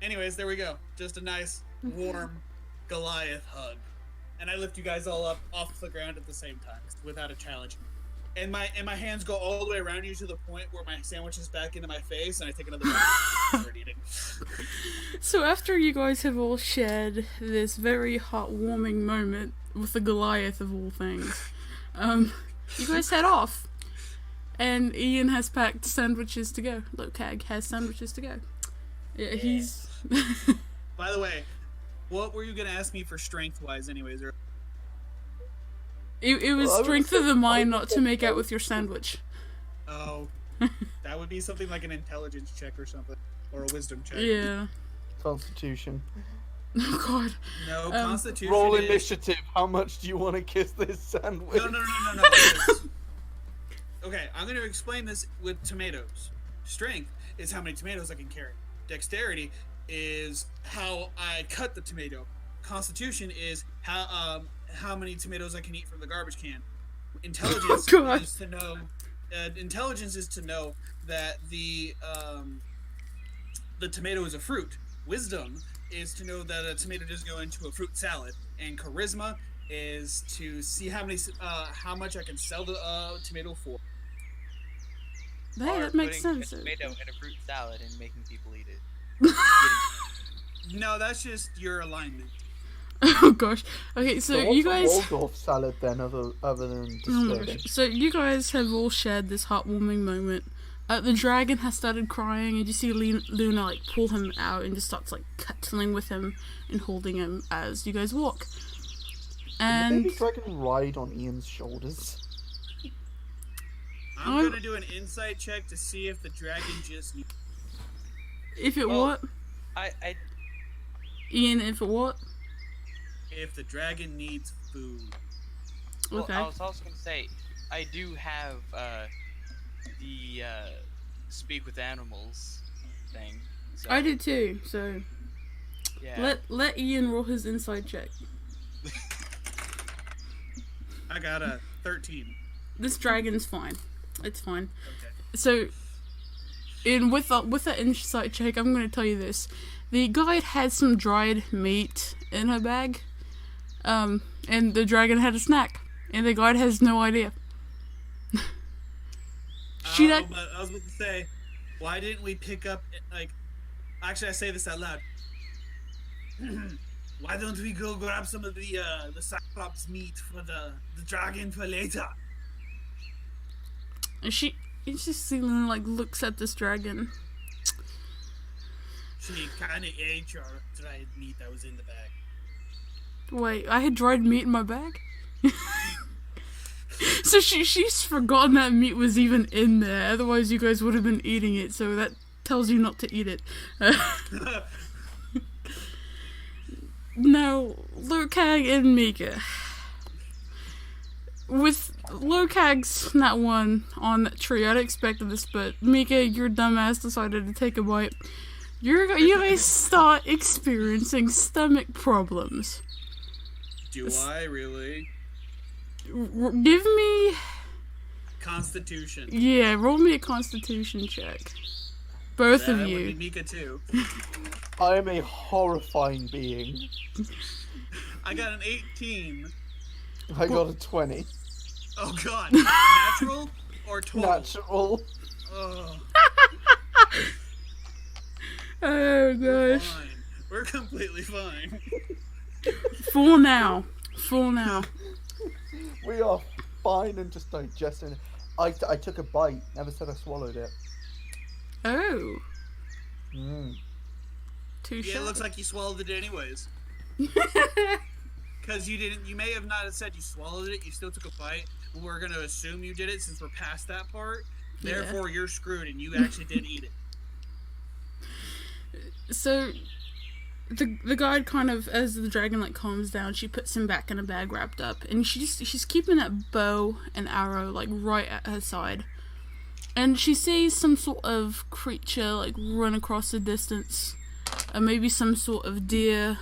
anyways, there we go. Just a nice, warm Goliath hug. And I lift you guys all up off the ground at the same time, without a challenge. And my hands go all the way around you to the point where my sandwich is back into my face, and I take another bite and start eating. So after you guys have all shared this very heartwarming moment with the Goliath of all things, you guys head off. And Ian has packed sandwiches to go. Lokag has sandwiches to go. Yeah, he's... By the way, what were you gonna ask me for strength-wise, anyways? It was Well, I would strength say- of the I mind would not to say make out both. with your sandwich. Oh, that would be something like an intelligence check or something, or a wisdom check. Yeah. Constitution. Oh God. No, Um, Constitution Roll is... initiative. How much do you want to kiss this sandwich? No. It's- Okay, I'm going to explain this with tomatoes. Strength is how many tomatoes I can carry. Dexterity is how I cut the tomato. Constitution is how many tomatoes I can eat from the garbage can. Intelligence God. is to know. Intelligence is to know that the tomato is a fruit. Wisdom is to know that a tomato doesn't go into a fruit salad. And charisma is to see how much I can sell the tomato for. Hey, Or that makes putting sense. a tomato in a fruit salad and making people eat it. No, that's just your alignment. Oh gosh. Okay, so So you what's guys. a Waldorf salad then, other than Oh my disturbing? gosh. So you guys have all shared this heartwarming moment. The dragon has started crying, and you see Luna like pull him out and just starts like cuddling with him and holding him as you guys walk. Can the And baby dragon ride on Ian's shoulders? I'm gonna do an insight check to see if the dragon just if it Well, what? I Ian, if it what? if the dragon needs food. well, Okay. I was also gonna say I do have the speak with animals thing. So, I did too, so Yeah. let Ian roll his inside check. I got a 13. This dragon's fine. It's fine. Okay. So, with that insight check, I'm going to tell you this: the guide had some dried meat in her bag, and the dragon had a snack, and the guide has no idea. But I was about to say, why didn't we pick up Actually, I say this out loud. Why don't we go grab some of the Cyclops meat for the dragon for later? And it's just Luna like looks at this dragon. She kind of ate your dried meat that was in the bag. Wait, I had dried meat in my bag. So she's forgotten that meat was even in there. Otherwise, you guys would have been eating it. So that tells you not to eat it. Now, Lokag and Mika. With Lokag's not one on that tree, I'd expected this, but Mika, your dumbass decided to take a bite. You guys start experiencing stomach problems. Do I really? Give me... Constitution. Yeah, roll me a constitution check. Both That of would you. be Mika too. I am a horrifying being. I got an 18. I got a 20. Oh god. Natural or total? Natural. Oh, Oh gosh. fine. We're completely fine. Full now. Full now. We are fine and just digesting. I took a bite. Never said I swallowed it. Oh. Mm. Touche. Yeah, it looks like you swallowed it anyways. Because you didn't. You may have not have said you swallowed it. You still took a bite. We're gonna assume you did it since we're past that part. Yeah. Therefore, you're screwed, and you actually did eat it. So, the guide kind of, as the dragon like calms down, she puts him back in a bag wrapped up, and she's keeping that bow and arrow like right at her side, and she sees some sort of creature like run across the distance, maybe some sort of deer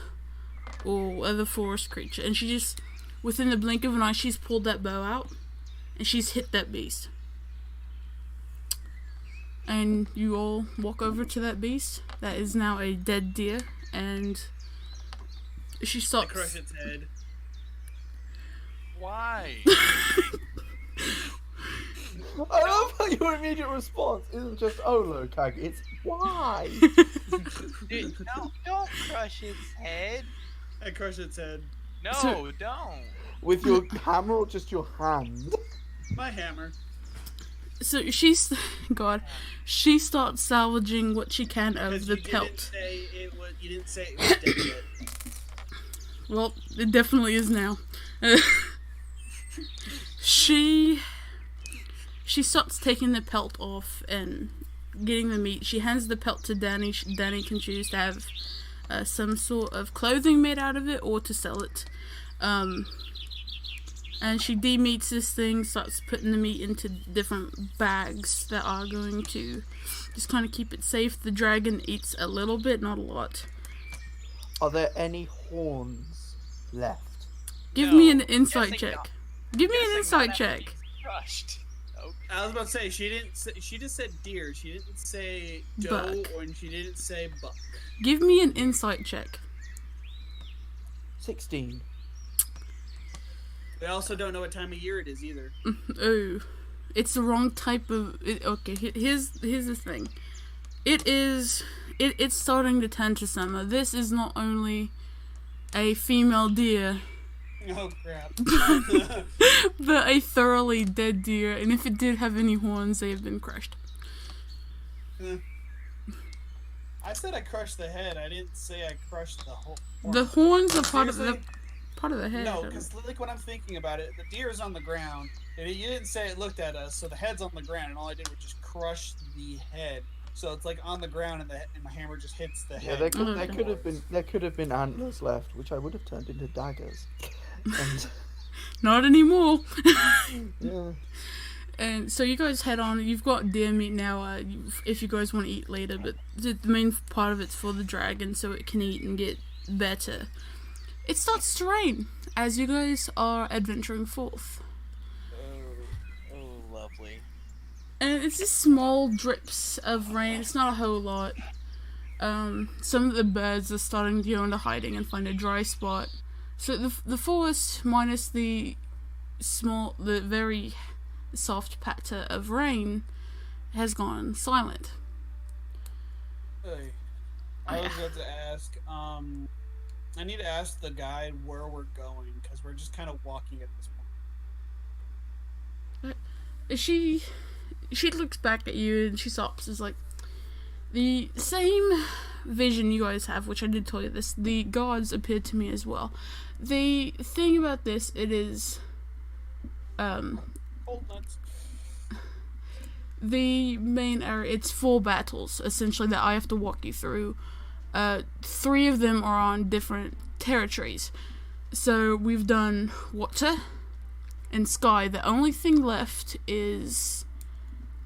or other forest creature, and she just, within the blink of an eye, she's pulled that bow out, and she's hit that beast. And you all walk over to that beast that is now a dead deer, and she I stops. crush its head. Why? I love how your immediate response isn't just "Oh, Lokag," it's "Why?" Dude, don't crush its head. I crush its head. No, So- don't. With your hammer or just your hand? My hammer. So God, she starts salvaging what she can of Because the you pelt. didn't say it was. You didn't say it was dead yet. Well, it definitely is now. She starts taking the pelt off and getting the meat. She hands the pelt to Danny. Danny can choose to have some sort of clothing made out of it or to sell it. And she de-meats this thing, starts putting the meat into different bags that are going to just kind of keep it safe. The dragon eats a little bit, not a lot. Are there any horns left? Give No, me an insight guessing check. not. Give me an Guessing insight not check. everything's Crushed. Okay. I was about to say she just said deer. She didn't say doe, Buck. or she didn't say buck. Give me an insight check. 16. We also don't know what time of year it is either. Oh, it's the wrong type of. Okay, here's the thing. It's starting to turn to summer. This is not only a female deer, Oh crap! but a thoroughly dead deer. And if it did have any horns, they have been crushed. I said I crushed the head. I didn't say I crushed the whole. The horns are part of the Seriously? head. No, because like when I'm thinking about it, the deer is on the ground. And you didn't say it looked at us, so the head's on the ground, and all I did was just crush the head. So it's like on the ground, and my hammer just hits the Yeah, head. there could have been antlers left, which I would have turned into daggers. And Not anymore. yeah. And so you guys head on. You've got deer meat now. If you guys want to eat later, but the main part of it's for the dragon, so it can eat and get better. It starts to rain as you guys are adventuring forth, Oh, lovely. and it's just small drips of rain. It's not a whole lot. Some of the birds are starting to go into hiding and find a dry spot. So the forest, minus the very soft patter of rain, has gone silent. Hey, I was about to ask. I need to ask the guide where we're going because we're just kind of walking at this point. She looks back at you and she stops. Is like the same vision you guys have, which I did tell you this. The gods appeared to me as well. The thing about this, it is, Cold nuts. the main area. It's 4 battles essentially that I have to walk you through. 3 of them are on different territories. So we've done water and sky. The only thing left is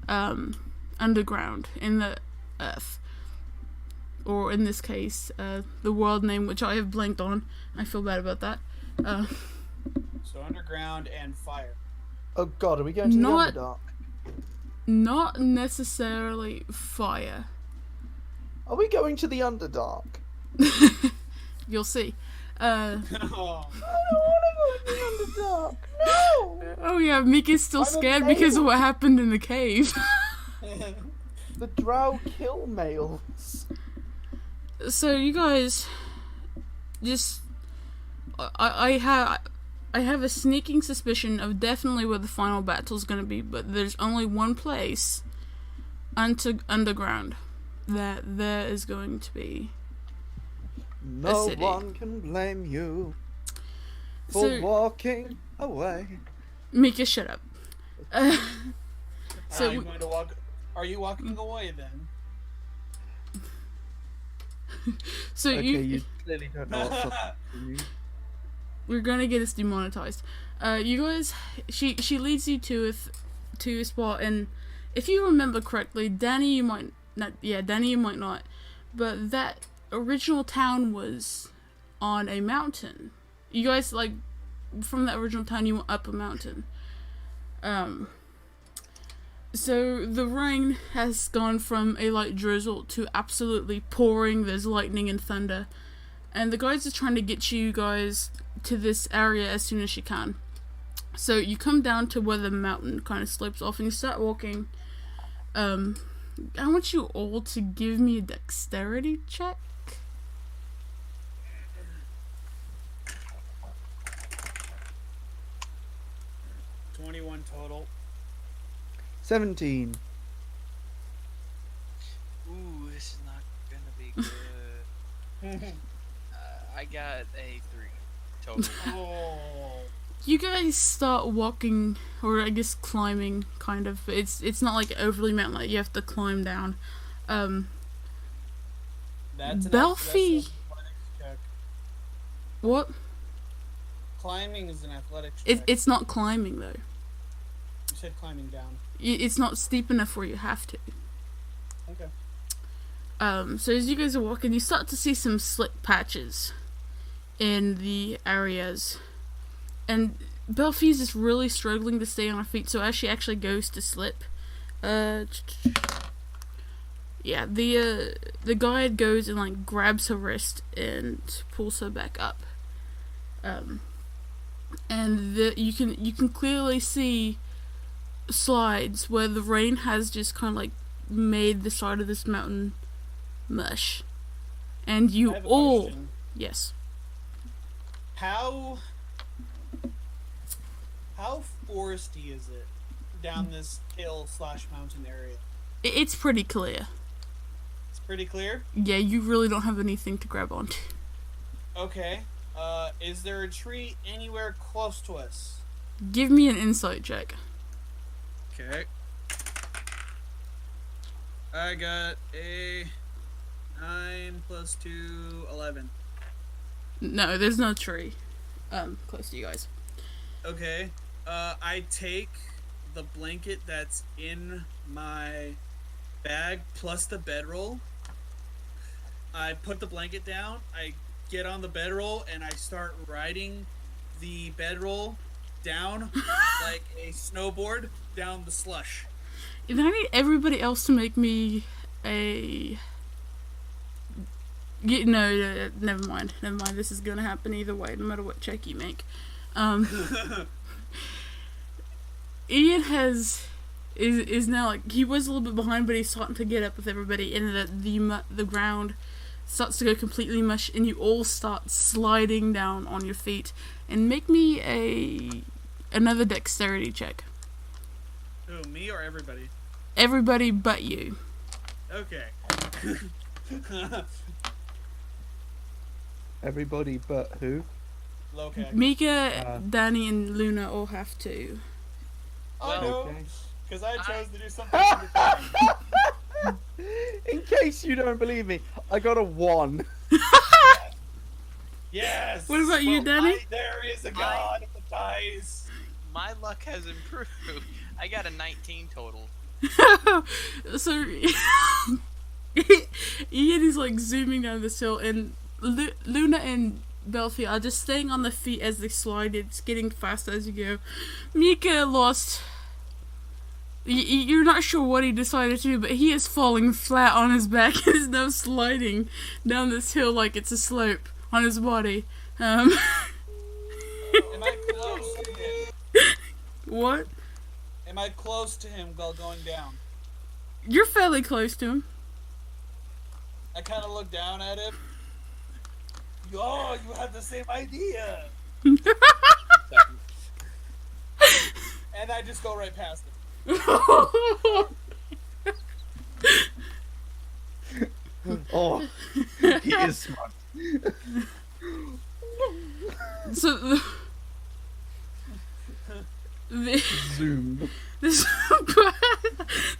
underground in the earth, or in this case the world name, which I have blanked on. I feel bad about that. So underground and fire. Oh god, are we going to Not- the Underdark? Not necessarily fire. Are we going to the Underdark? You'll see. Oh, I don't want to go to the Underdark. No! Oh yeah, Mika's still I'm scared because of what happened in the cave. The drow kill males. So you guys just I have a sneaking suspicion of definitely where the final battle's gonna be, but there's only one place underground that there is going to be. No city. one can blame you for So walking away. Mika, shut up. So I'm going to walk. Are you walking away then? so Okay, you you clearly don't know what's up. we're gonna get us demonetized. You guys, she leads you to a spot, and if you remember correctly, Danny, you might not, but that original town was on a mountain. You guys, like, from that original town, you went up a mountain. So the rain has gone from a light drizzle to absolutely pouring. There's lightning and thunder, and the guys are trying to get you guys to this area as soon as she can. So you come down to where the mountain kind of slopes off, and you start walking. I want you all to give me a dexterity check. 21 total. 17. Ooh, this is not gonna be good. I got a 3 total. Oh. You guys start walking, or I guess climbing, kind of. It's not like overly mountain, like you have to climb down. That's Belfie. That's What? Climbing is an athletics It, check. it's not climbing though. You said climbing down. It's not steep enough where you have to. Okay. So as you guys are walking, you start to see some slick patches in the areas, and Belfie's is really struggling to stay on her feet. So as she actually goes to slip, yeah, the guide goes and like grabs her wrist and pulls her back up. And you can clearly see slides where the rain has just kind of like made the side of this mountain mush, and I you have a all question. yes. How foresty is it down this hill/mountain area? It's pretty clear. It's pretty clear. Yeah, you really don't have anything to grab onto. Okay. Is there a tree anywhere close to us? Give me an insight check. Okay. I got a 9 + 2, 11. No, there's no tree close to you guys. Okay. I take the blanket that's in my bag plus the bedroll. I put the blanket down. I get on the bedroll and I start riding the bedroll down like a snowboard down the slush. And I need everybody else to make me a. No, never mind. Never mind. This is gonna happen either way, no matter what check you make. Ian is now like, he was a little bit behind, but he's starting to get up with everybody, and the ground starts to go completely mush, and you all start sliding down on your feet. And make me another dexterity check. Who, me or everybody? Everybody but you. Okay. Everybody but who? Okay. Mika, Danny, and Luna all have to. I know, Okay. because I chose to do something different. In case you don't believe me, I got a 1. Yes! What about you, Danny? There is a god of the dice! My luck has improved. I got a 19 total. So Ian is like zooming down this hill, and Luna and Belfie are just staying on their feet as they slide. It's getting faster as you go. Mika lost. You're not sure what he decided to do, but he is falling flat on his back. He's now sliding down this hill like it's a slope on his body. Am I close to him? What? Am I close to him while going down? You're fairly close to him. I kind of look down at him. Oh, you have the same idea! And I just go right past him. Oh, he is smart. So the Zoom. this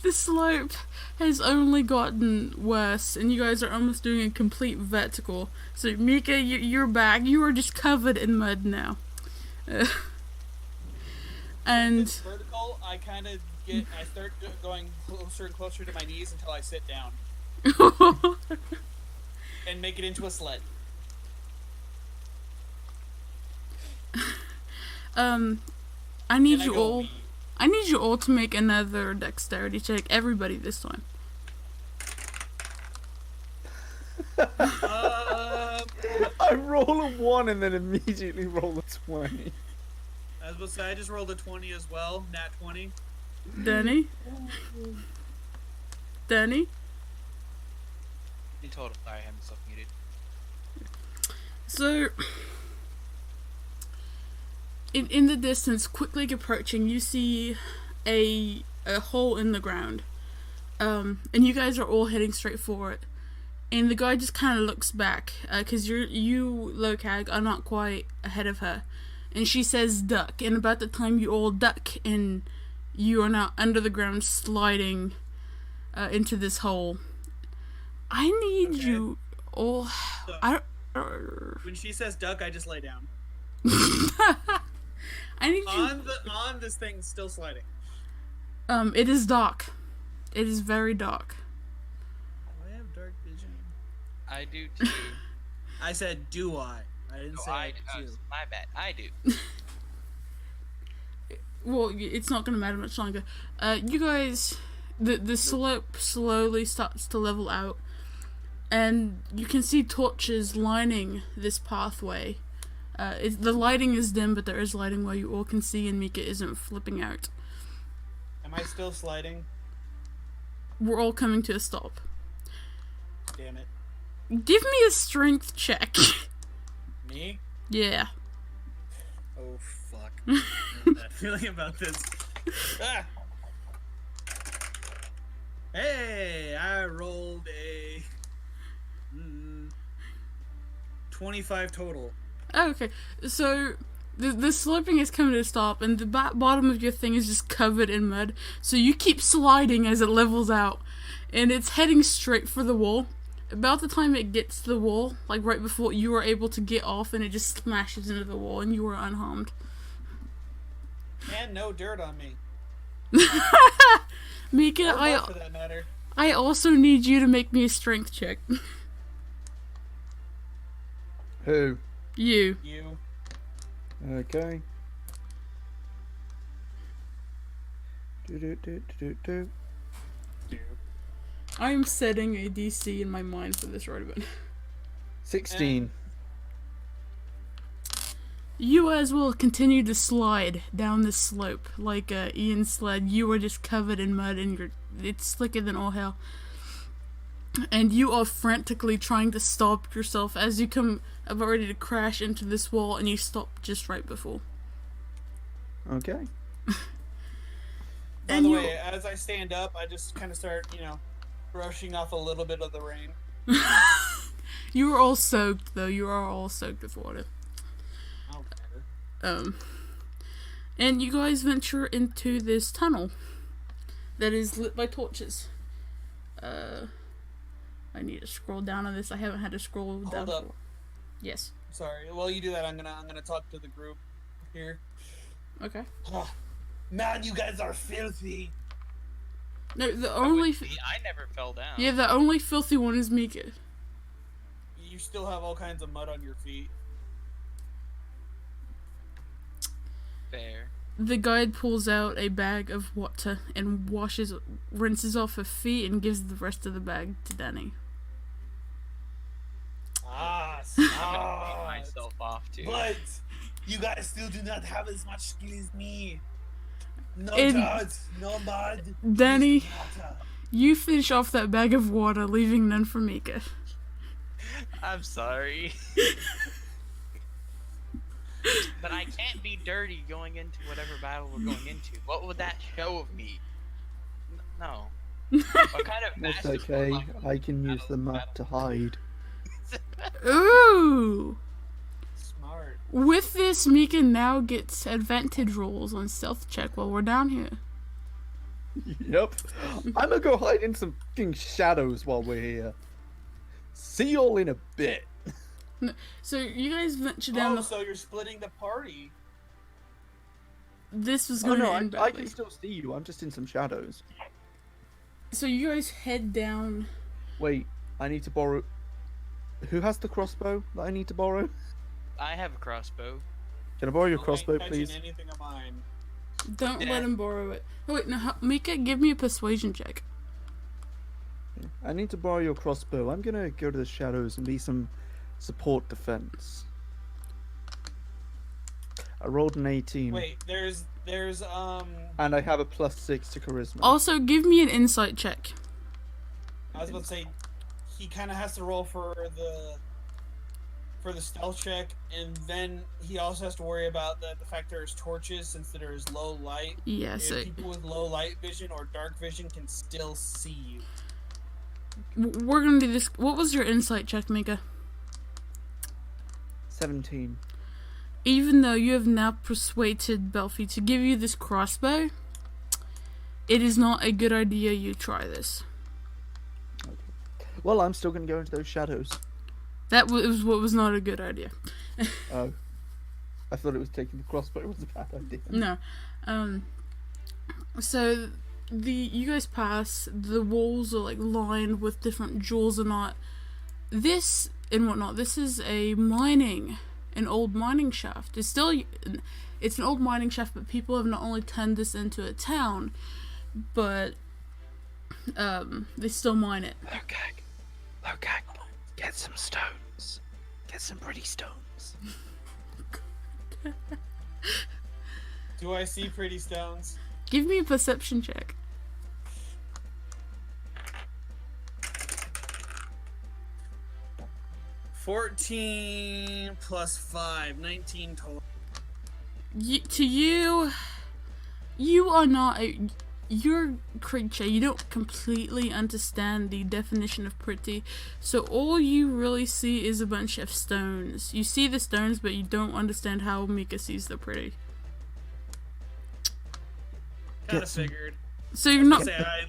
the slope has only gotten worse, and you guys are almost doing a complete vertical. So Mika, you're back. You are just covered in mud now. And It's vertical. I kind of I start going closer and closer to my knees until I sit down and make it into a sled. I need And I you go, all. "Wee." I need you all to make another dexterity check. Everybody this time. I roll a 1 and then immediately roll a 20. I was about to say, I just rolled a 20 as well. Nat 20. Danny. Danny. In total, sorry, I have myself muted. So, in the distance, quickly approaching, you see a hole in the ground, and you guys are all heading straight for it. And the guy just kind of looks back, because you, Locag, are not quite ahead of her. And she says duck, and about the time you all duck, and you are now under the ground sliding into this hole. I need Okay. you all... So, When she says duck, I just lay down. I need you. On this thing still sliding. It is dark. It is very dark. Do I have dark vision? I do too. I said, do I? I didn't say I do. My bad. I do. Well, it's not gonna matter much longer. You guys, the slope slowly starts to level out, and you can see torches lining this pathway. The lighting is dim, but there is lighting where you all can see, and Mika isn't flipping out. Am I still sliding? We're all coming to a stop. Damn it. Give me a strength check. Me? Yeah. Oh, fuck. I have that feeling about this. Ah! Hey, I rolled a 25 total. Okay, so the sloping is coming to a stop, and the bottom of your thing is just covered in mud. So you keep sliding as it levels out, and it's heading straight for the wall. About the time it gets to the wall, like right before you were able to get off, and it just smashes into the wall, and you were unharmed. And no dirt on me. Mika, Or for that matter. I also need you to make me a strength check. Who? You. You. Okay. Do. I'm setting a DC in my mind for this right about now. 16. You as well continue to slide down this slope like Ian sled. You are just covered in mud, and it's slicker than all hell. And you are frantically trying to stop yourself as you come about ready to crash into this wall, and you stop just right before. Okay. By And the you- way, as I stand up, I just kind of start, brushing off a little bit of the rain. You are all soaked, though. You are all soaked with water. Oh, And you guys venture into this tunnel that is lit by torches. I need to scroll down on this. I haven't had to scroll down Hold up. before. Yes. Sorry. While you do that, I'm gonna talk to the group here. Okay. Man, you guys are filthy. No, the only... I never fell down. Yeah, the only filthy one is Mika. You still have all kinds of mud on your feet. Fair. The guide pulls out a bag of water and rinses off her feet and gives the rest of the bag to Danny. Ah, I'm gonna clean myself off too. But you guys still do not have as much skill as me. No And- dirt, no mud. Danny, just water. you finish off that bag of water, leaving none for Mika. I'm sorry. But I can't be dirty going into whatever battle we're going into. What would that show of me? No. What kind of That's massive okay. level I can use the mud battle- to hide. Ooh! Smart. With this, Mika now gets advantage rolls on stealth check while we're down here. Yep. I'm gonna go hide in some fucking shadows while we're here. See y'all in a bit. So you guys venture down Oh, so you're splitting the party. This was Oh going no, to end I badly. can still see you. I'm just in some shadows. So you guys head down. Wait, I need to borrow. Who has the crossbow that I need to borrow? I have a crossbow. Can I borrow your I ain't crossbow, touching please? anything of mine. Don't Yeah. let him borrow it. Oh wait, no, Mika, give me a persuasion check. I need to borrow your crossbow. I'm gonna go to the shadows and be some support defense. I rolled an 18. Wait, there's And I have a +6 to charisma. Also, give me an insight check. I was about to say he kind of has to roll for the stealth check, and then he also has to worry about the fact there's torches since there is low light. Yeah, If so people with low light vision or dark vision can still see you. we're gonna do this. What was your insight check, Mika? 17. Even though you have now persuaded Belfi to give you this crossbow, it is not a good idea you try this. Well, I'm still gonna go into those shadows. That was what was not a good idea. Oh. I thought it was taking the crossbow was a bad idea. No. So you guys pass, the walls are like lined with different jewels and not this and whatnot. This is an old mining shaft. It's an old mining shaft, but people have not only turned this into a town, but they still mine it. Lokak, get some stones. Get some pretty stones. Do I see pretty stones? Give me a perception check. 14 plus 5, 19 total. You are not you're a creature. You don't completely understand the definition of pretty, so all you really see is a bunch of stones. You see the stones, but you don't understand how Mika sees the pretty. Kind of figured. So you're not. I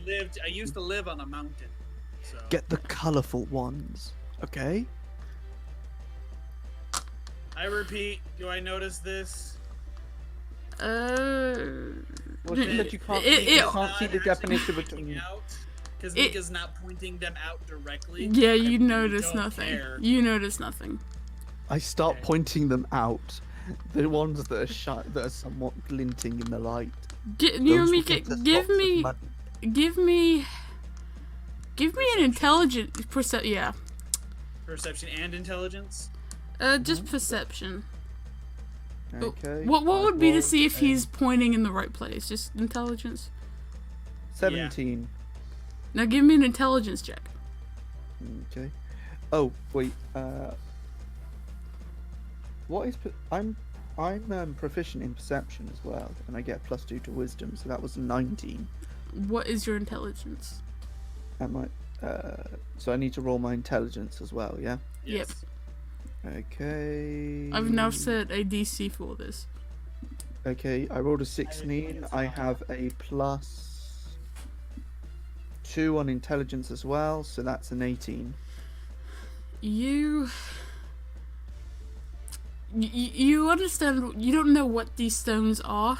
used to live on a mountain. So. Get the colourful ones, okay? I repeat, do I notice this? Well, you can't see the definition between. Because Mika's not pointing them out directly. Yeah, you notice nothing. Care. You notice nothing. I start pointing them out. The ones that are somewhat glinting in the light. Give me an intelligence perception. Yeah. Perception and intelligence. Just perception. Okay. What would be to see if he's pointing in the right place? Just intelligence. 17. Yeah. Now give me an intelligence check. Okay. Oh wait. What is I'm proficient in perception as well, and I get +2 to wisdom, so that was 19. What is your intelligence? So I need to roll my intelligence as well, yeah? Yes. Yep. Okay. I've now set a DC for this. Okay, I rolled a 16. I have a +2 on intelligence as well, so that's an 18. You understand, you don't know what these stones are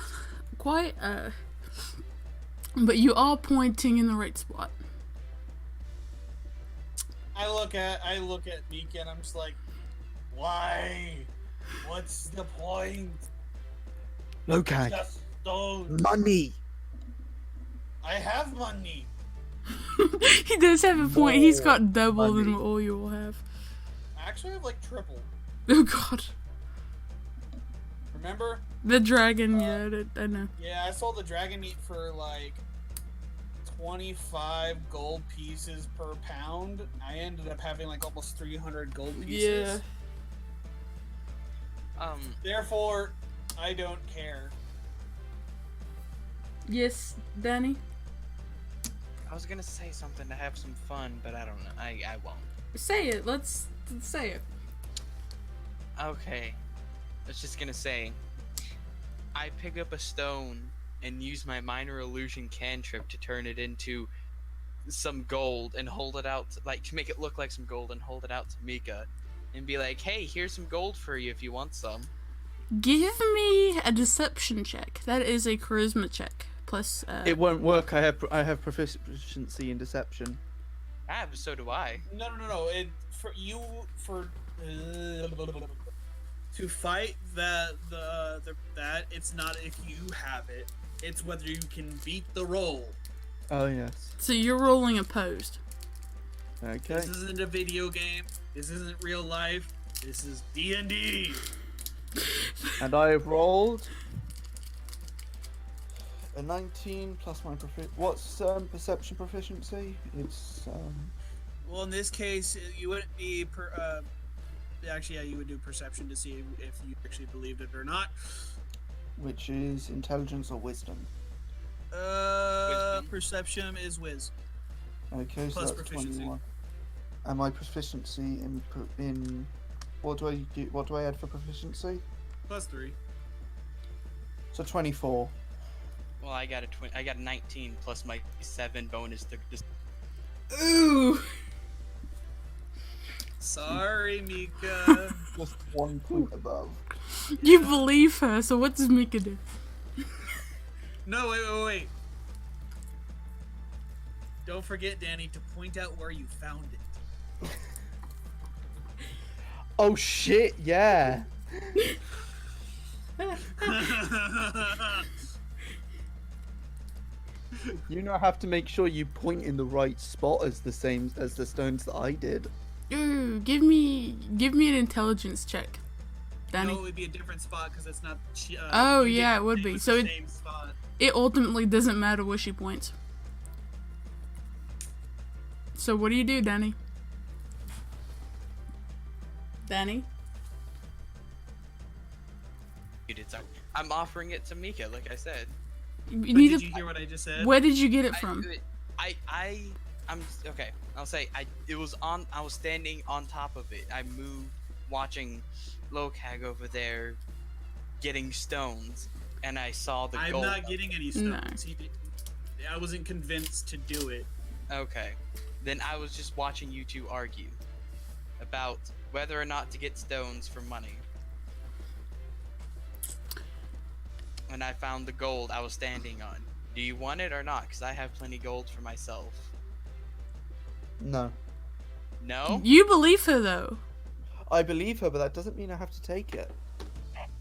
quite, but you are pointing in the right spot. I look at Mika and I'm just like, why? What's the point? Okay. Just stones. Money. I have money. He does have a point. He's got double than what all you all have. I actually have like triple. Oh god. Remember? The dragon, yeah, I know. Yeah, I sold the dragon meat for like 25 gold pieces per pound. I ended up having like almost 300 gold pieces. Yeah. Therefore, I don't care. Yes, Danny? I was gonna say something to have some fun, but I don't know. I won't. Say it. Let's say it. Okay. I was just gonna say, I pick up a stone and use my minor illusion cantrip to turn it into some gold and hold it out, to make it look like some gold and hold it out to Mika and be like, hey, here's some gold for you if you want some. Give me a deception check. That is a charisma check. Plus, It won't work. I have proficiency in deception. So do I. No. To fight that it's not if you have it. It's whether you can beat the roll. Oh yes. So you're rolling opposed. Okay. This isn't a video game. This isn't real life. This is DnD. And I have rolled a 19 plus my What's perception proficiency? It's Well, in this case, you wouldn't be actually, yeah, you would do perception to see if you actually believed it or not. Which is intelligence or wisdom? Wisdom. Perception is whiz. Okay, so Plus that's proficiency. 21. And my proficiency in what do I do? What do I add for proficiency? +3. So 24. Well, I got a 19 plus my 7 bonus to just. Ooh. Sorry, Mika. Just 1 point above. You believe her, so what does Mika do? No, wait. Don't forget, Danny, to point out where you found it. Oh shit, yeah. You now have to make sure you point in the right spot as the same as the stones that I did. Ooh, give me an intelligence check, Danny. No, it would be a different spot because it's not. Oh, you yeah, did it would the be. So same spot. it ultimately doesn't matter where she points. So what do you do, Danny? Danny? You did something. I'm offering it to Mika, like I said. You But need did to- you hear what I just said? Where did you get it from? I'm okay. I'll say I was standing on top of it. I moved, watching Lokag over there, getting stones, and I saw the I'm gold. not getting any No. stones. I wasn't convinced to do it. Okay, then I was just watching you two argue about whether or not to get stones for money. And I found the gold I was standing on. Do you want it or not? Because I have plenty gold for myself. No. No? You believe her though. I believe her, but that doesn't mean I have to take it.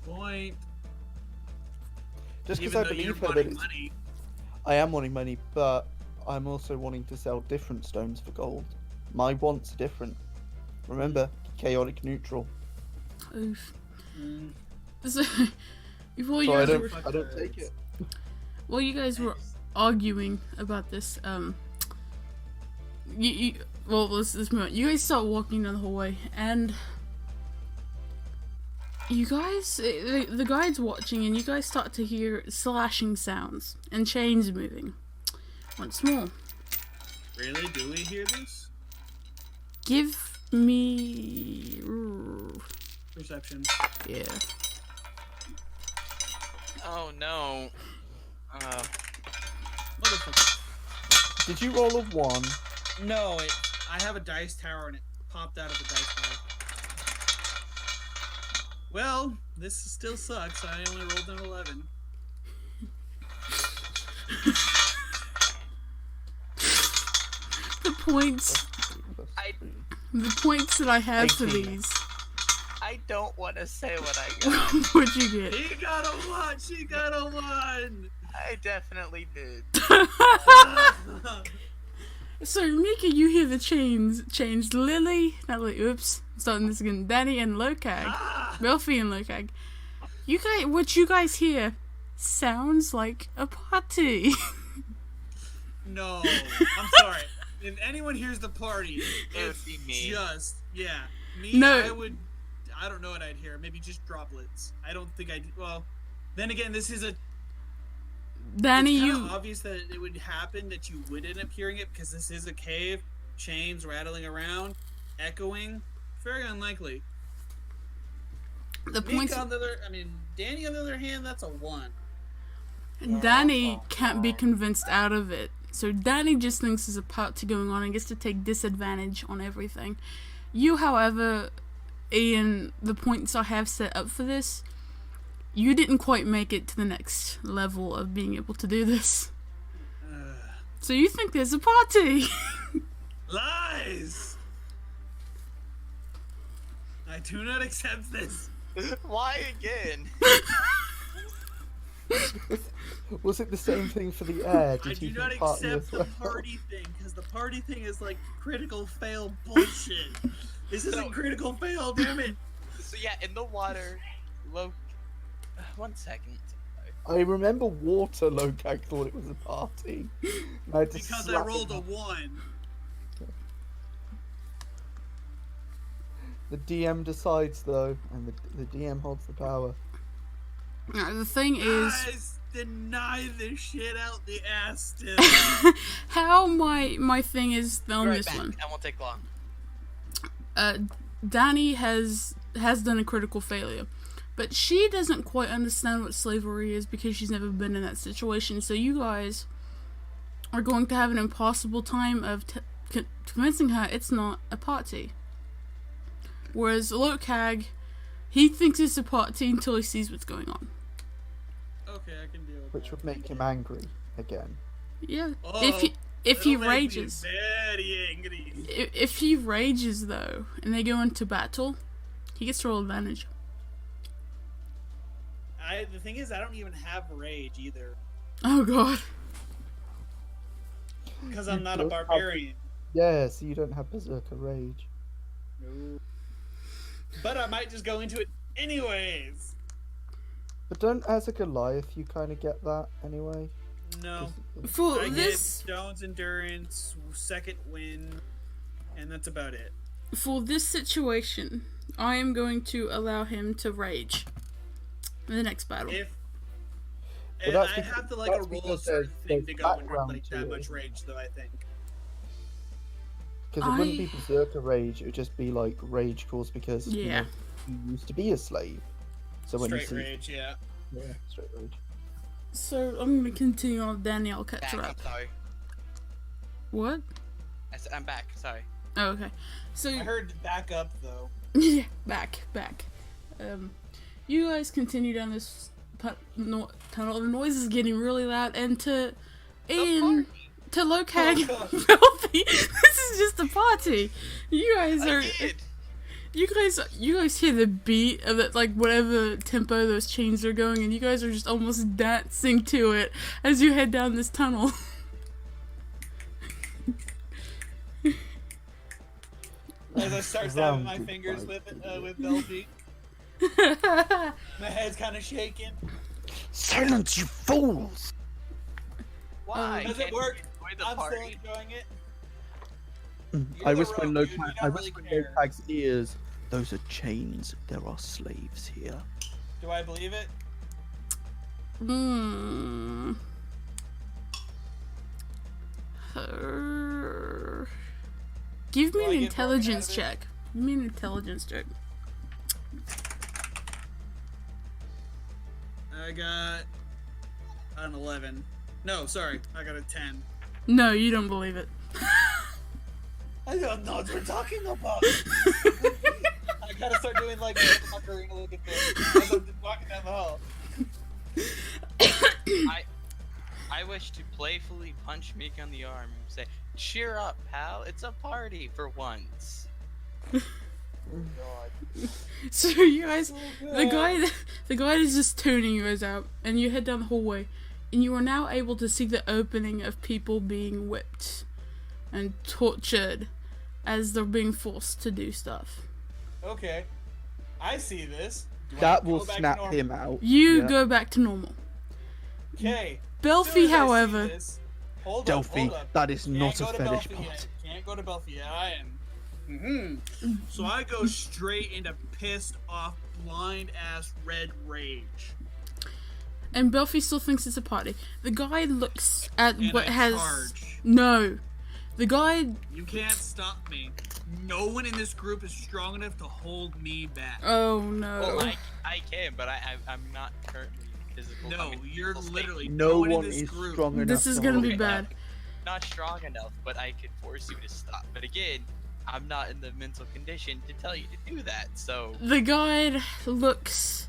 Point. Just because Even I though you're believe her, that wanting it's... money. I am wanting money, but I'm also wanting to sell different stones for gold. My wants are different. Remember, chaotic neutral. Oof. Mm. So, before you So I guys don't, I don't take it. While you guys were arguing about this, well, let's move on. You guys start walking down the hallway, and you guys, the guide's watching, and you guys start to hear slashing sounds and chains moving. Once more. Really? Do we hear this? Give me... Perception. Yeah. Oh no. Motherfucker. Did you roll a 1? No, I have a dice tower and it popped out of the dice tower. Well, this still sucks. I only rolled an 11. The points that I have for 18. these. I don't want to say what I got. What'd you get? He got a 1! She got a 1! I definitely did. So, Mika, you hear the chains change. Lily, not Lily, oops, starting this again. Danny and Lokag. Ah! Melfi and Lokag. You guys, what you guys hear sounds like a party. No, I'm sorry. If anyone hears the party, It would be me. Me, No. I don't know what I'd hear. Maybe just droplets. I don't think well, then again, this is a, Danny, it's you, kinda obvious that it would happen that you would end up hearing it because this is a cave, chains rattling around, echoing, very unlikely. the Mika points, on the other, Danny on the other hand, that's a 1. Danny can't be convinced out of it. So Danny just thinks there's a party going on and gets to take disadvantage on everything. You, however, Ian, the points I have set up for this, you didn't quite make it to the next level of being able to do this. So you think there's a party? Lies! I do not accept this. Why again? Was it the same thing for the air? I Did do you not think party accept as the well? party thing, because the party thing is like critical fail bullshit. This isn't critical fail, damn it. So yeah, in the water, one second. I remember water Lokag thought it was a party. I had to Because I slap rolled a him. 1. The DM decides though, and the DM holds the power. The thing is, Guys, deny this shit out the ass still. how my thing is on Right this back. one. That won't take long. Danny has done a critical failure, but she doesn't quite understand what slavery is because she's never been in that situation. So you guys are going to have an impossible time of convincing her it's not a party. Whereas Lokag, he thinks it's a party until he sees what's going on. Okay, I can deal with Which that. would make him angry again. Yeah. Oh, if he it'll make me rages, very angry. if he rages though, and they go into battle, he gets to roll advantage. The thing is, I don't even have rage either, Oh god. because I'm not a don't have- barbarian. Yeah, so you don't have Berserker Rage. No. But I might just go into it anyways. But don't, as a Goliath, you kind of get that anyway? No. For I this, get Stone's Endurance, second win, and that's about it. for this situation, I am going to allow him to rage in the next battle. If But and that's I because- have to like that's a roll a because certain there's thing to go into background like to that it. much rage, though. I think. Because it wouldn't be Berserker Rage, it would just be like Rage caused because you Yeah. know, he used to be a slave. So when Straight you see, rage, yeah. yeah, straight rage. So I'm going to continue on. Danny, I'll catch Back, her I'm up. sorry. What? I'm back. Sorry. Oh, okay. So I heard back up though. yeah, back. You guys continue down this tunnel. The noise is getting really loud, and to Ian, to Lokag, Oh, God. Filthy, this is just a party. You guys I are. did. You guys hear the beat of it, like whatever tempo those chains are going, and you guys are just almost dancing to it as you head down this tunnel. As I start stabbing my Round fingers five. with Belfie, my head's kind of shaking. Silence, you fools! Why? Does it Can't you work? enjoy the I'm still party? enjoying it. I the whisper in rogue, dude. You I don't whisper really in care. Lokag's ears. Those are chains. There are slaves here. Do I believe it? Hmm. Give me Do I an get broken intelligence out of it? check. Give me an intelligence check. I got an 11. No, sorry, I got a 10. No, you don't believe it. I don't know what we're talking about. I gotta start doing like Macarena looking thing as I'm walking down the hall. I wish to playfully punch Meek on the arm and say, "Cheer up, pal! It's a party for once." God. So you guys, the guy is just tuning you guys out, and you head down the hallway, and you are now able to see the opening of people being whipped and tortured as they're being forced to do stuff. Okay, I see this. Do I That go will back to snap normal? him out. You Yeah. go back to normal. Okay. Belfie, however, Hold Delphi, up. that is Can't not a go to fetish Belfie party. yet. Can't go to Belfie yet. I am. So I go straight into pissed off, blind ass red rage. and Belfie still thinks it's a party. The guy looks at And what I has charge. no. The guy. You can't stop me. No one in this group is strong enough to hold me back. Oh no. Well, I can, but I'm not currently physical. No, I'm in you're physical state. literally No one one in this is group. strong enough. This is to gonna hold be him bad. back. Not strong enough, but I could force you to stop. But again, I'm not in the mental condition to tell you to do that. So The guide looks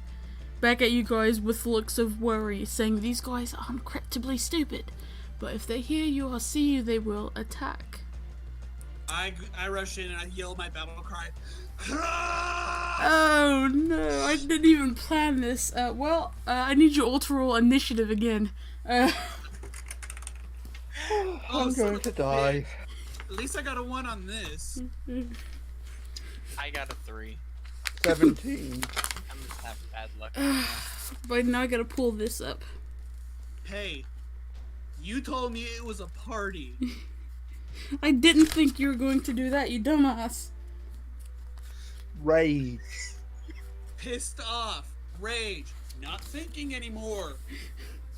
back at you guys with looks of worry, saying these guys are incredibly stupid, but if they hear you or see you, they will attack. I rush in and I yell my battle cry. Oh no, I didn't even plan this. I need you all to roll initiative again. I'm son going of to a die. bitch. At least I got a 1 on this. I got a 3. 17. I'm just having bad luck. right now. But now I gotta pull this up. Hey, you told me it was a party. I didn't think you were going to do that, you dumbass. Rage. Pissed off, rage, not thinking anymore.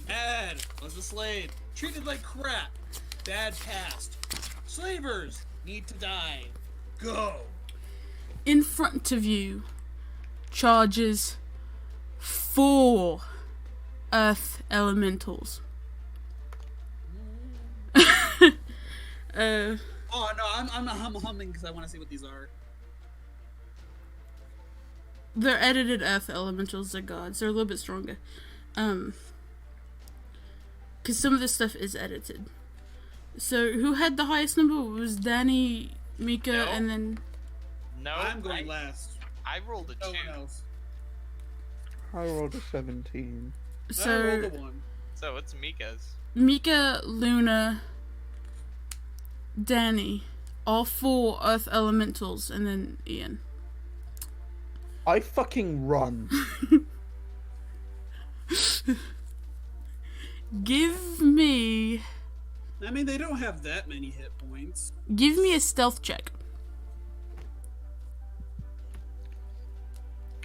Mad, was a slave, treated like crap. Bad past. Slavers need to die. Go. In front of you charges 4 earth elementals. Oh no, I'm humming because I want to see what these are. They're edited Earth elementals. They're gods. They're a little bit stronger. Because some of this stuff is edited. So, who had the highest number? It was Danny, Mika, No. and then... No, I'm going last. I rolled a 2. No one else. I rolled a 17. I So, rolled a 1. So it's Mika's. Mika, Luna, Danny. All 4 Earth elementals, and then Ian. I fucking run. Give me I mean, they don't have that many hit points. a stealth check.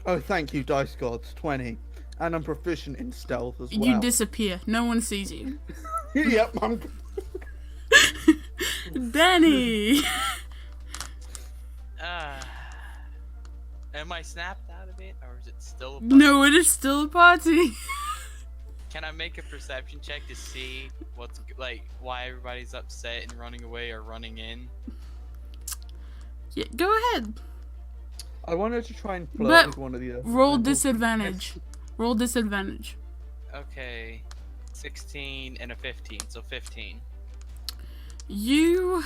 Oh, thank you, Dice Gods. 20. And I'm proficient in stealth as well. You disappear. No one sees you. Yep, I'm... Danny! Am I snapped out of it, or is it still? No, it is still a party. Can I make a perception check to see what's like why everybody's upset and running away or running in? Yeah, go ahead. I wanted to try and flirt But with one of the... Roll disadvantage. Roll disadvantage. Okay, 16 and a 15, so 15. You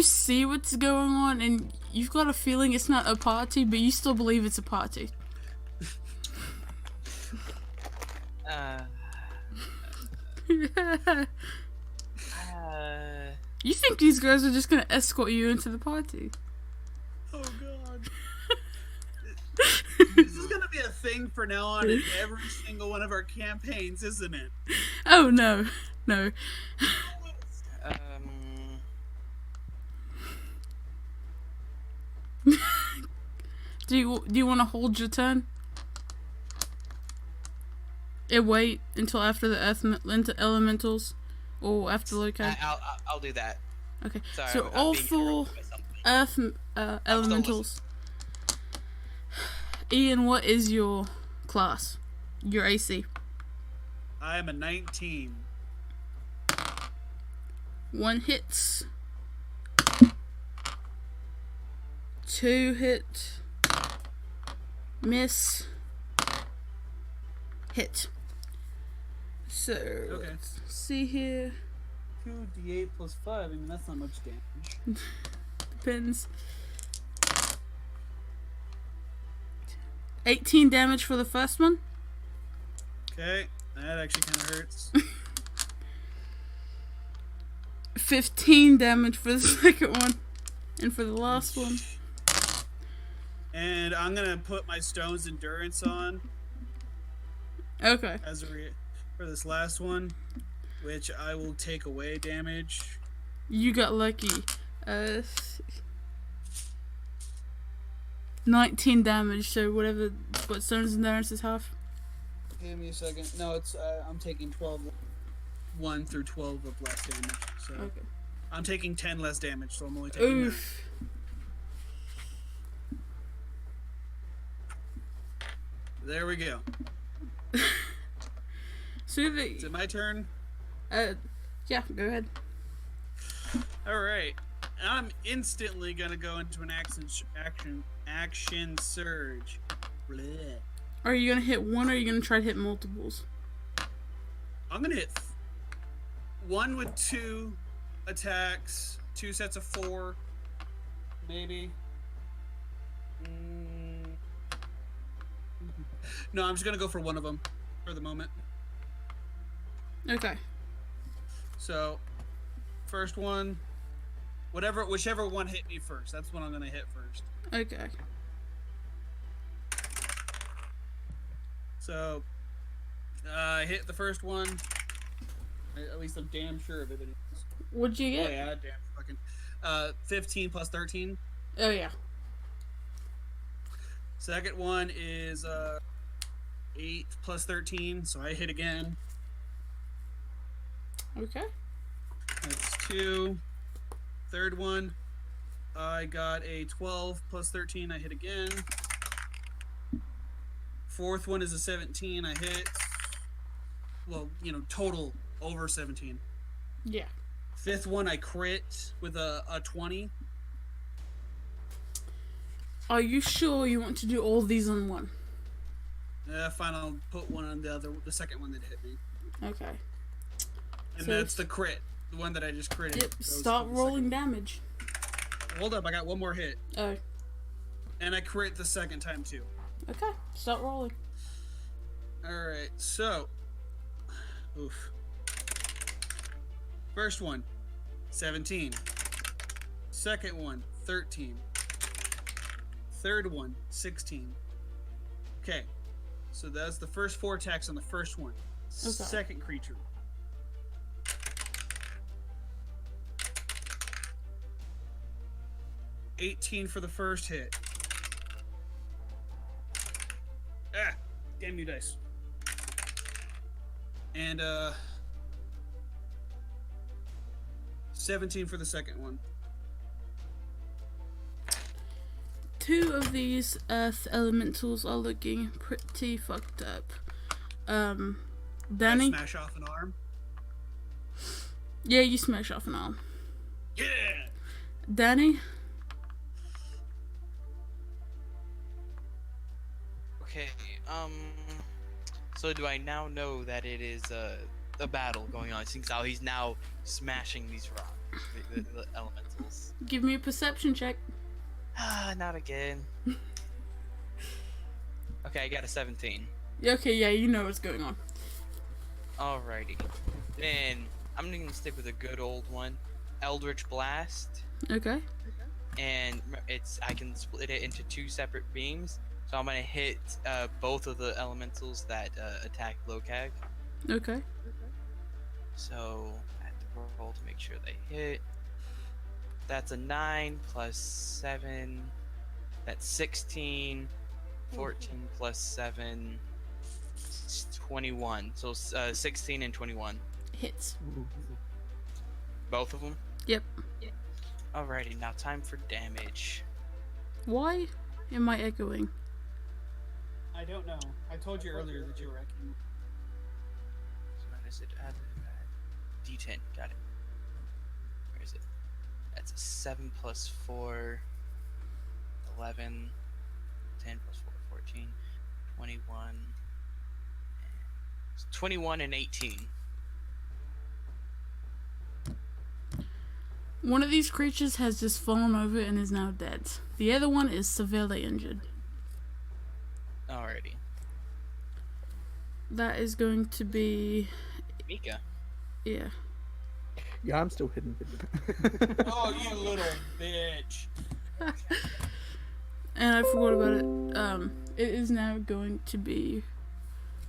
see what's going on, and you've got a feeling it's not a party, but you still believe it's a party. You think these guys are just gonna escort you into the party? Oh god. This is gonna be a thing from now on in every single one of our campaigns, isn't it? Oh no, no. Do you want to hold your turn? And wait until after the elementals, or after loci? I'll do that. Okay. Sorry, So I'm all being 4 interrupted by something. elementals. Ian, what is your class? Your AC? I am a 19. 1 hits. 2 hit. Miss. Hit. So, Okay. let's see here. 2d8 plus 5. I mean, that's not much damage. Depends. 18 damage for the first one. Okay, that actually kind of hurts. 15 damage for the second one. And for the last one. And I'm gonna put my stone's endurance on Okay. as for this last one, which I will take away damage. You got lucky. 19 damage, so what Stone's Endurance is half. Give me a second. No, it's I'm taking 12, 1 through 12 of less damage. So Okay. I'm taking 10 less damage, so I'm only taking 9. Oof. There we go. So Is it my turn? yeah, go ahead. All right. I'm instantly gonna go into an action surge. Bleh. Are you gonna hit one, or are you gonna try to hit multiples? I'm gonna hit 1 with 2 attacks, 2 sets of 4, maybe. No, I'm just gonna go for one of them for the moment. Okay. So, first one, whichever one hit me first. That's what I'm gonna hit first. Okay. So, I hit the first one. At least I'm damn sure of it. What'd you Oh get? yeah, damn fucking. 15 plus 13. Oh yeah. Second one is 8 plus 13, so I hit again. Okay. That's 2. Third one, I got a 12 plus 13, I hit again. Fourth one is a 17, I hit. Well, total over 17. Yeah. Fifth one, I crit with a 20. Are you sure you want to do all these on one? Fine, I'll put one on the second one that hit me. Okay. And So that's the crit. The one that I just critted. Yep, That was start the rolling damage. second. Hold up, I got one more hit. Oh, And I crit the second time too. okay. Start rolling. Alright, so. Oof. First one, 17. Second one, 13. Third one, 16. Okay. So that's the first 4 attacks on the first one. Okay. Second creature. $18 for the first hit. Ah! Damn you dice. And 17 for the second one. 2 of these earth elementals are looking pretty fucked up. Danny? I smash off an arm. Yeah, you smash off an arm. Yeah! Danny? Okay, so do I now know that it is a battle going on? Since how he's now smashing these rocks, the elementals. Give me a perception check. Ah, not again. Okay, I got a 17. Okay, yeah, you know what's going on. Alrighty. Then I'm gonna stick with a good old one, Eldritch Blast, Okay. and I can split it into 2 separate beams. So I'm gonna hit both of the elementals that attack Lokag. Okay. So I have to roll to make sure they hit. That's a 9 plus 7. That's 16. 14 plus 7. 21. So 16 and 21. Hits. Both of them? Yep. Alrighty, now time for damage. Why am I echoing? I don't know. I told you earlier that you were echoing. So what is it? D10. Got it. Where is it? That's a 7 plus 4. 11. 10 plus 4. 14. 21. 21 and 18. One of these creatures has just fallen over and is now dead. The other one is severely injured. Alrighty. That is going to be... Mika. Yeah. Yeah, I'm still hidden. Oh, you little bitch. And I forgot about it. It is now going to be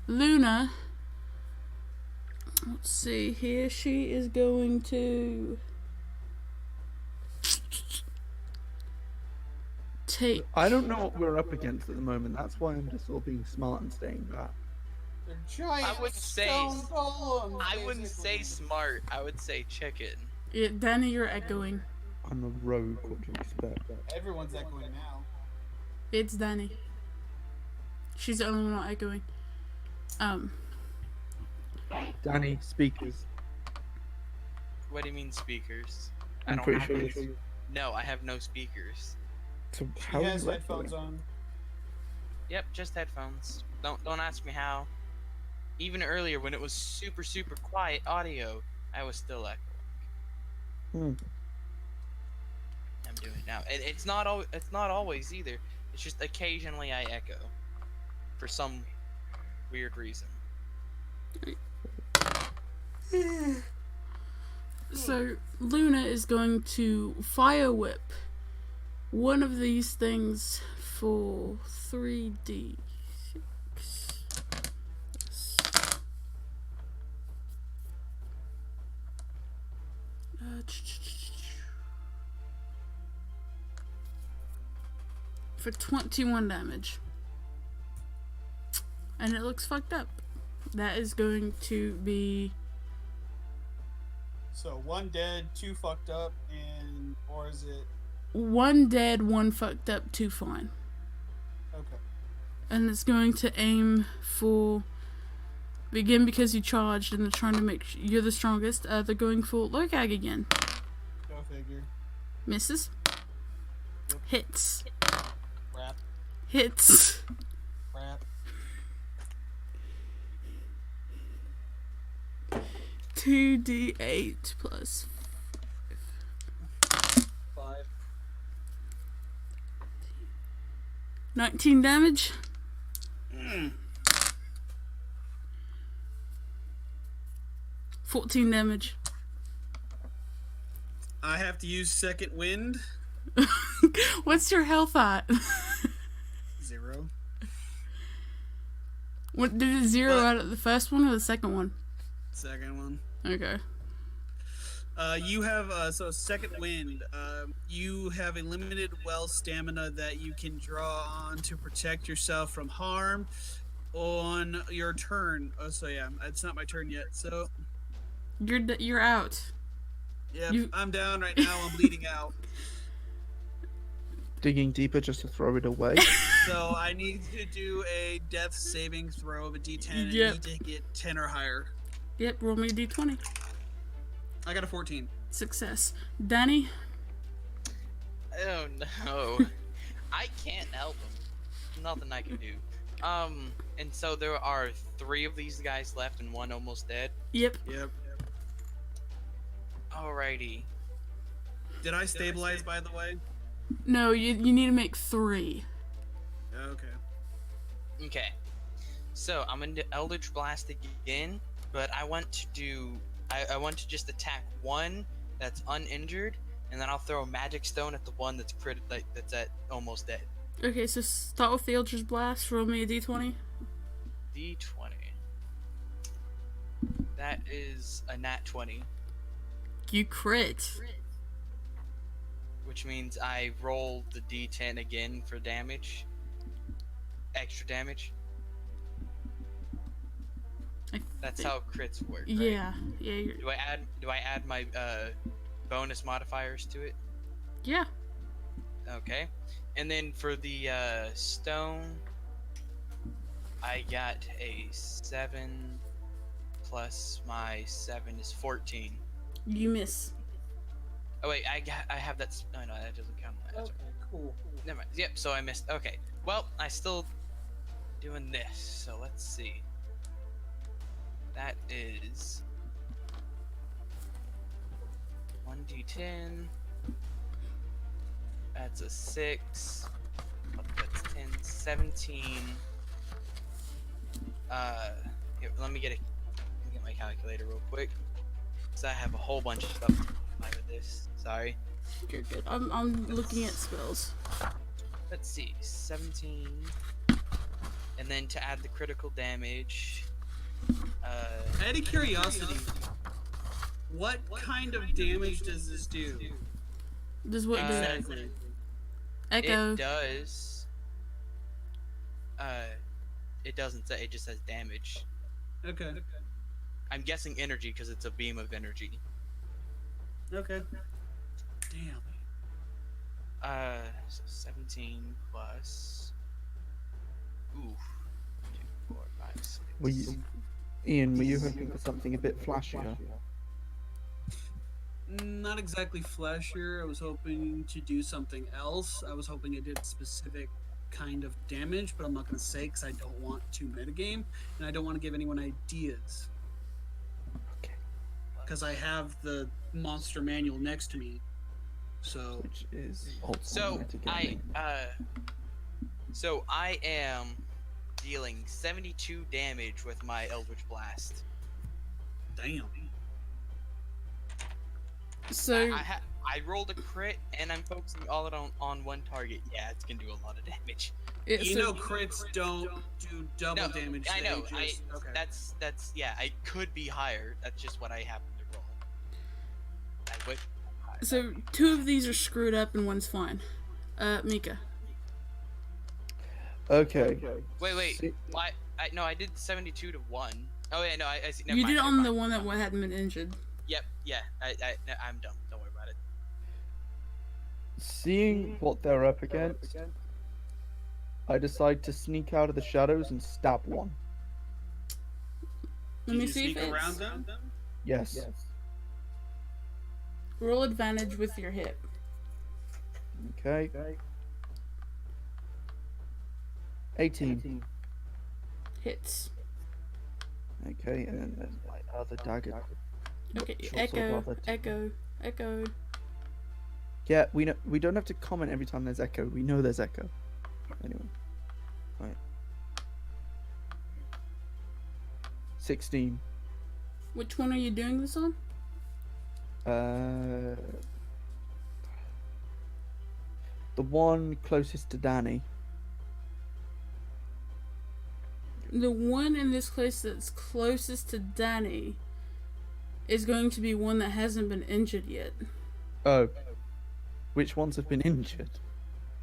Luna. Let's see here. She is going to take... I don't know what we're up against at the moment. That's why I'm just sort of being smart and staying back. They're giant I wouldn't say. stone golems, I wouldn't say basically. smart. I would say chicken. Yeah, Danny, you're echoing. I'm a rogue, what do you expect? Everyone's echoing now. It's Danny. She's the only one not echoing. Danny, speakers. What do you mean speakers? I I'm don't pretty have sure any- you. No, I have no speakers. So She how has is that headphones going? on. Yep, just headphones. Don't ask me how. Even earlier when it was super quiet audio, I was still echoing. Hmm. I'm doing it now. It's not always either. It's just occasionally I echo for some weird reason. So Luna is going to fire whip one of these things for 3d6. For 21 damage. And it looks fucked up. That is going to be... So 1 dead, 2 fucked up, or is it 1 dead, 1 fucked up, 2 fine. okay? And it's going to aim for... Again, because you charged and they're trying to make you're the strongest, they're going for Lokag again. Go figure. Misses. Yep. Hits. Crap. Hits. Crap. 2d8 plus 5. 19 damage. 14 damage. I have to use second wind. What's your health at? 0. What did it zero What? out at the first one or the second one? Second one. Okay. You have so second wind. You have a limited well stamina that you can draw on to protect yourself from harm on your turn. Oh, so yeah, it's not my turn yet. So You're out. yeah, You- I'm down right now. I'm bleeding out. Digging deeper just to throw it away. So I need to do a death saving throw of a D10. And Yep. I need to get 10 or higher. Yep, roll me a d20. I got a 14. Success. Danny? Oh no. I can't help him. Nothing I can do. And so there are 3 of these guys left and 1 almost dead. Yep. Yep. Alrighty. Did I stabilize, by the way? No, you need to make 3. Okay. Okay. So I'm gonna do Eldritch Blast again, but I want to do I want to just attack one that's uninjured, and then I'll throw a magic stone at the one that's that's at almost dead. Okay, so start with the Eldritch Blast. Roll me a d20. D20. That is a nat 20, You crit. which means I roll the D10 again for damage. Extra damage. That's how crits work, right? Yeah. Yeah. Do I add my bonus modifiers to it? Yeah. Okay. And then for the stone, I got a 7 plus my 7 is 14. You miss. Oh wait, I have that. Oh no, that doesn't count. That's Okay, cool. Never mind. Yep. So I missed. Okay. Well, I still doing this. So let's see. That is 1d10. That's a 6. That's 10, 17. Here, let me get my calculator real quick, cause I have a whole bunch of stuff to apply with this. Sorry. You're good. I'm looking at spells. Let's see, 17, and then to add the critical damage. Out of curiosity, what kind of damage does this do? Does what do? Exactly. Echo. It does. It doesn't say. It just says damage. Okay. I'm guessing energy because it's a beam of energy. Okay. Damn. So 17 plus. Ooh. 2, 4, 5, 6. Were you, Ian, were you hoping for something a bit flashier? Not exactly flashier. I was hoping to do something else. I was hoping it did specific kind of damage, but I'm not going to say because I don't want to metagame, and I don't want to give anyone ideas. Okay. Because I have the monster manual next to me. So, Which is also So metagaming. I am dealing 72 damage with my Eldritch Blast. damn. So I rolled a crit and I'm focusing all on one target. Yeah, it's gonna do a lot of damage. it, You so know crits don't do double No, damage. I they know. just- okay. That's yeah. I could be higher. That's just what I happen to roll. I would. So 2 of these are screwed up and one's fine. Mika. Okay. Wait. See- Why? No, I did 72 to 1. Oh yeah, no, I see. Never You mind, did it never on mind. the one that hadn't been injured. Yep. Yeah. I'm dumb. Don't worry about it. Seeing what they're up against, I decide to sneak out of the shadows and stab one. Let me Did you see if sneak it's... around them? Yes. Roll advantage with your hit. Okay. 18. Hits. Okay, and then my other dagger. Okay, Short sword echo, rather. echo, echo. Yeah, we know. We don't have to comment every time there's echo. We know there's echo. Anyway, right. 16. Which one are you doing this on? The one closest to Danny. The one in this place that's closest to Danny is going to be one that hasn't been injured yet. Oh, which ones have been injured?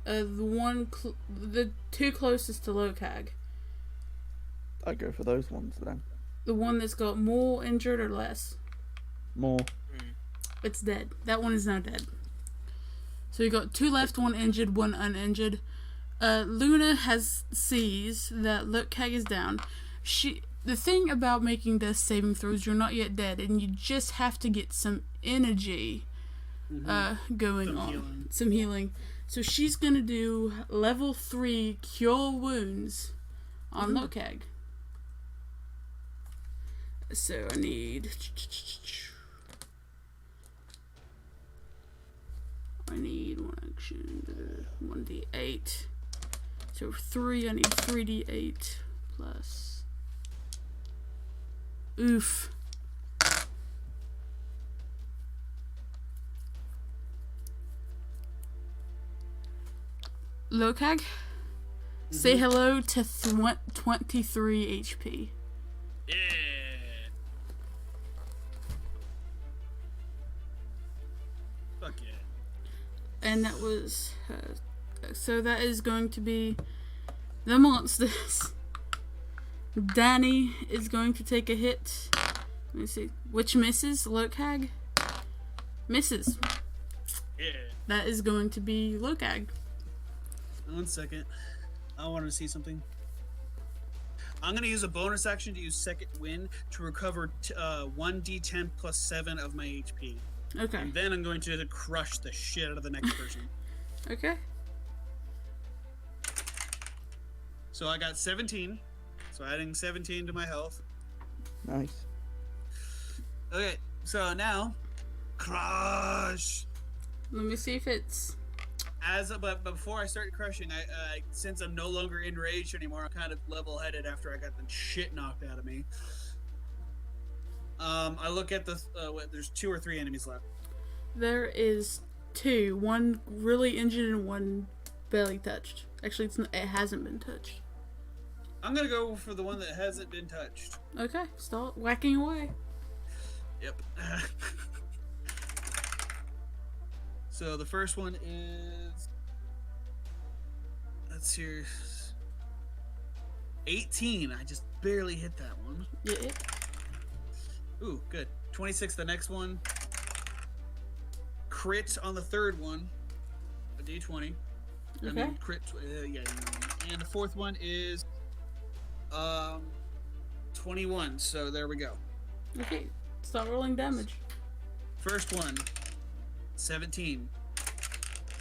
The two closest to Lokag. I go for those ones then. The one that's got more injured or less. More. It's dead. That one is now dead. So you got two left, one injured, one uninjured. Luna sees that Lokag is down. The thing about making death saving throws, you're not yet dead, and you just have to get some energy going on. Some healing. So she's gonna do level 3 cure wounds on Lokag. So I need 1 action, 1d8. So 3, I need 3d8 plus. Oof. Lokag, say hello to 23 HP. Yeah. Fuck yeah. And that was so that is going to be the monsters. Danny is going to take a hit. Let me see. Which misses? Lokag? Misses. Yeah. That is going to be Lokag. 1 second. I want to see something. I'm going to use a bonus action to use Second Wind to recover 1d10 plus 7 of my HP. Okay. And then I'm going to crush the shit out of the next person. Okay. So I got 17. So adding 17 to my health. Nice. Okay, so now, crush. Let me see if it's. But before I start crushing, I since I'm no longer enraged anymore, I'm kind of level-headed after I got the shit knocked out of me. I look at the there's 2 or 3 enemies left. There is 2. One really injured and one barely touched. Actually, it hasn't been touched. I'm gonna go for the one that hasn't been touched. Okay, start whacking away. Yep. So the first one is, let's see, 18. I just barely hit that one. Yeah. Ooh, good. 26 the next one. Crit on the third one. A d20. And Okay. then crit, yeah. And the fourth one is 21. So there we go. Okay, start rolling damage. First one, 17.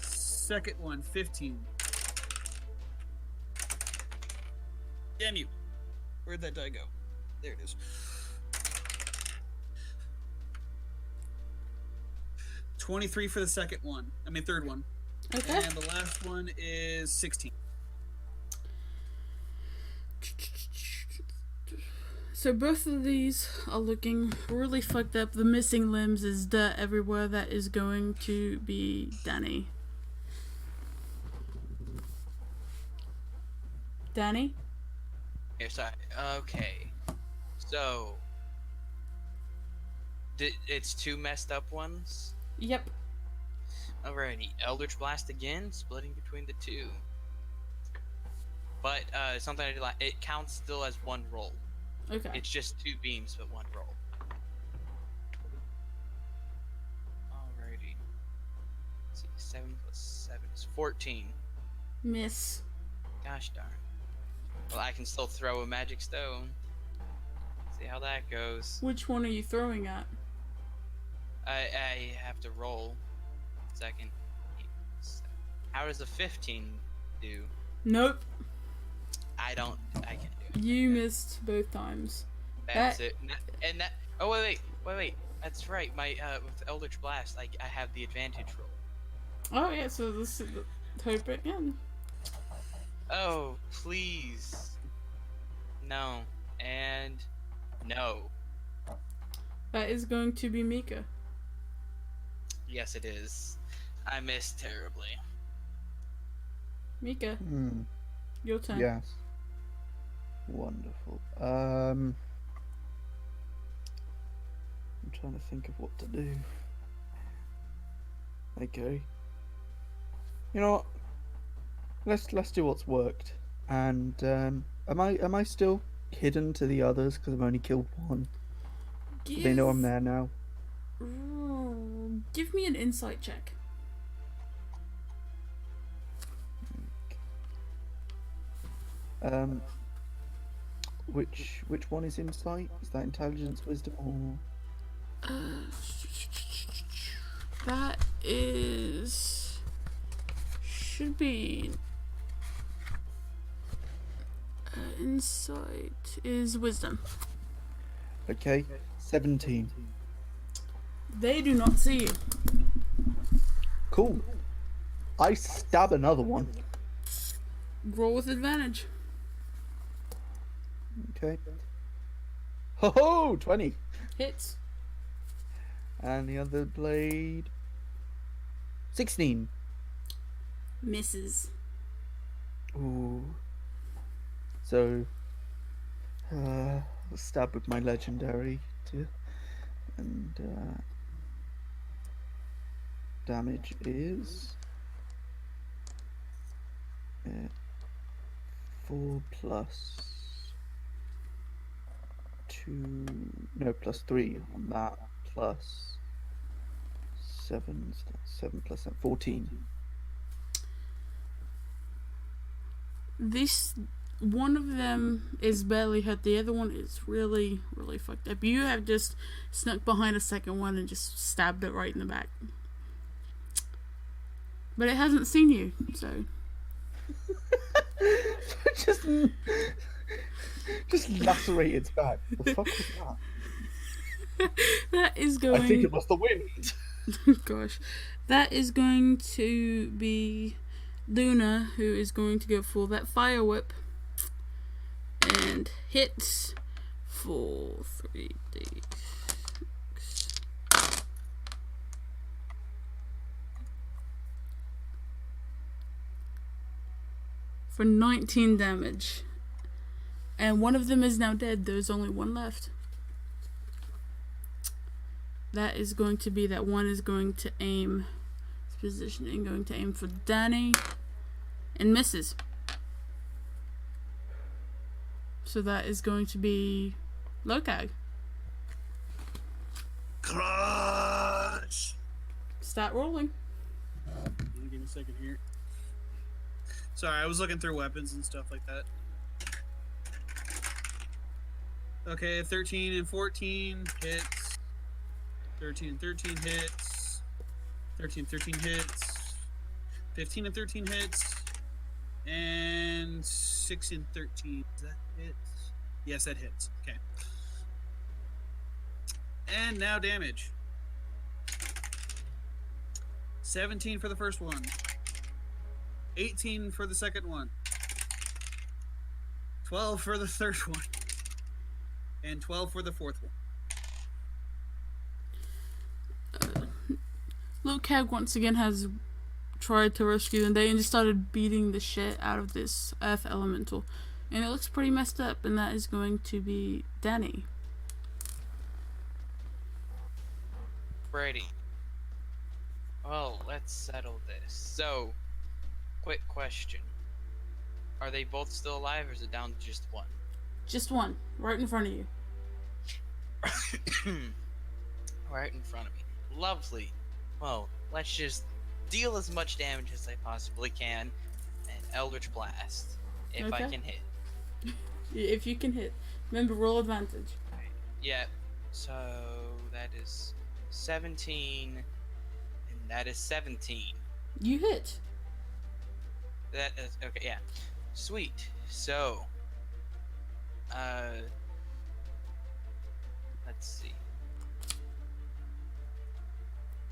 Second one, 15. Damn you. Where'd that die go? There it is. 23 for the second one. Third one. Okay. And the last one is 16. So both of these are looking really fucked up. The missing limbs is dirt everywhere. That is going to be Danny. Danny? Yes, okay. So, it's 2 messed up ones? Yep. Alrighty, Eldritch Blast again, splitting between the 2. But, something I did like, it counts still as 1 roll. Okay. It's just 2 beams, but 1 roll. Alrighty. Let's see, 7 plus 7 is 14. Miss. Gosh darn. Well, I can still throw a magic stone. See how that goes. Which one are you throwing at? I have to roll. Second. How does a 15 do? Nope. I can't do it. You missed both times. That's it. And that. Oh wait. That's right. My with Eldritch Blast, I have the advantage roll. Oh yeah, so this is hope again. Oh please. No. And no. That is going to be Mika. Yes, it is. I missed terribly. Mika, your turn. Yes. Wonderful. I'm trying to think of what to do. Okay. You know what? Let's do what's worked. And am I still hidden to the others because I've only killed one? They know I'm there now. Give me an insight check. Which one is insight? Is that intelligence, wisdom, or? That is should be insight is wisdom. Okay, 17. They do not see you. Cool. I stab another one. Roll with advantage. Okay. Ho ho! 20. Hits. And the other blade. 16. Misses. Ooh. So, stab with my legendary too, and damage is 4 plus 2, no, plus 3 on that, plus 7, so that's 7 plus 7, 14. This one of them is barely hurt. The other one is really, really fucked up. You have just snuck behind a second one and just stabbed it right in the back. But it hasn't seen you, so. just lacerate its back. The fuck was that? That is going. I think it was the wind. Gosh, that is going to be Luna, who is going to go for that fire whip and hits for 3d6 for 19 damage, and one of them is now dead. There's only one left. That is going to be that one is going to aim. Positioning, going to aim for Danny, and misses. So that is going to be Lokag. Crush. Start rolling. Give me a second here. Sorry, I was looking through weapons and stuff like that. Okay, 13 and 14 hits. 13 and 13 hits. 13 hits, 15 and 13 hits, and 6 and 13. Does that hit? Yes, that hits. Okay. And now damage. 17 for the first one. 18 for the second one. 12 for the third one. And 12 for the fourth one. Lokag once again has tried to rescue them. They just started beating the shit out of this earth elemental. And it looks pretty messed up, and that is going to be Danny. Brady. Well, let's settle this. So, quick question. Are they both still alive, or is it down to just one? Just one, right in front of you. Right in front of me. Lovely. Well, let's just deal as much damage as I possibly can, and Eldritch Blast, if I Okay. can hit. If you can hit. Remember, roll advantage. Yeah, so that is 17, and that is 17. You hit. That is, okay, yeah. Sweet. So, Let's see.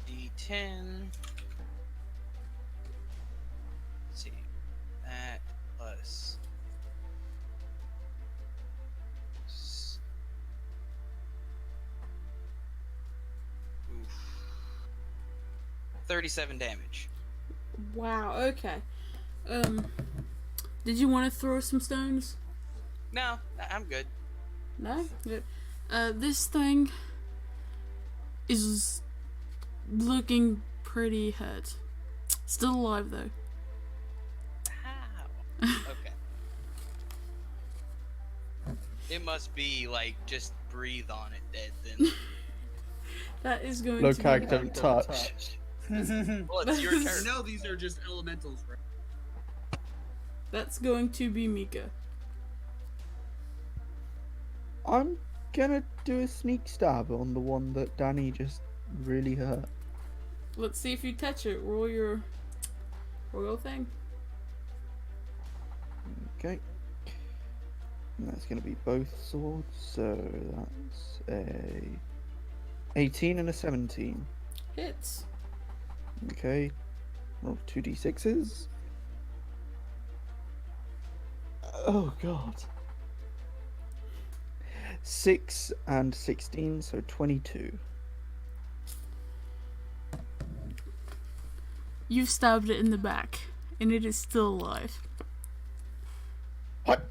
D10. Let's see. That plus. Oof. 37 damage. Wow. Okay. Did you want to throw some stones? No, I'm good. No. Good. This thing is looking pretty hurt. Still alive though. How? Okay. It must be like just breathe on it dead then. That is going Lokag, to be. don't touch. Well, it's your You turn. know these are just elementals, right? That's going to be Mika. I'm gonna do a sneak stab on the one that Danny just really hurt. Let's see if you touch it. Roll your thing. Okay. And that's gonna be both swords, so that's a 18 and a 17. Hits. Okay. Roll 2d6s. Oh god. 6 and 16, so 22. You've stabbed it in the back, and it is still alive. What?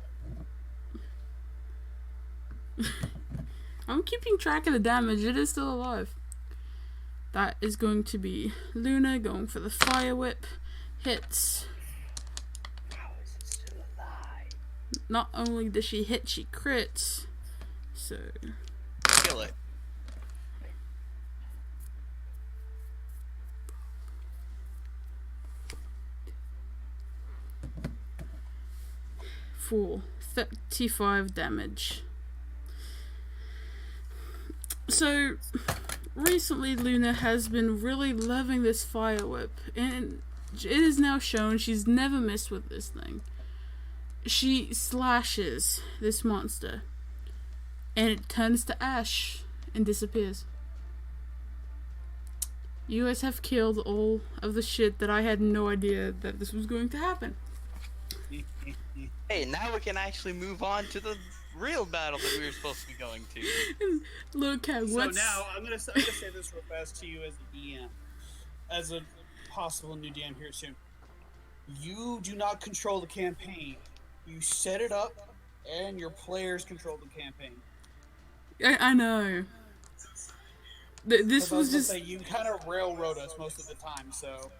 I'm keeping track of the damage. It is still alive. That is going to be Luna going for the fire whip. Hits. How is it still alive? Not only does she hit, she crits. So Kill it. for 35 damage. So recently Luna has been really loving this fire whip, and it is now shown she's never missed with this thing. She slashes this monster, and it turns to ash and disappears. You guys have killed all of the shit that I had no idea that this was going to happen. Hey, now we can actually move on to the real battle that we were supposed to be going to. Look at So what's... now I'm gonna say this real fast to you as a DM, as a possible new DM here soon. You do not control the campaign. You set it up, and your players control the campaign. I know. This I was was gonna just... say, you kind of railroad us most of the time, so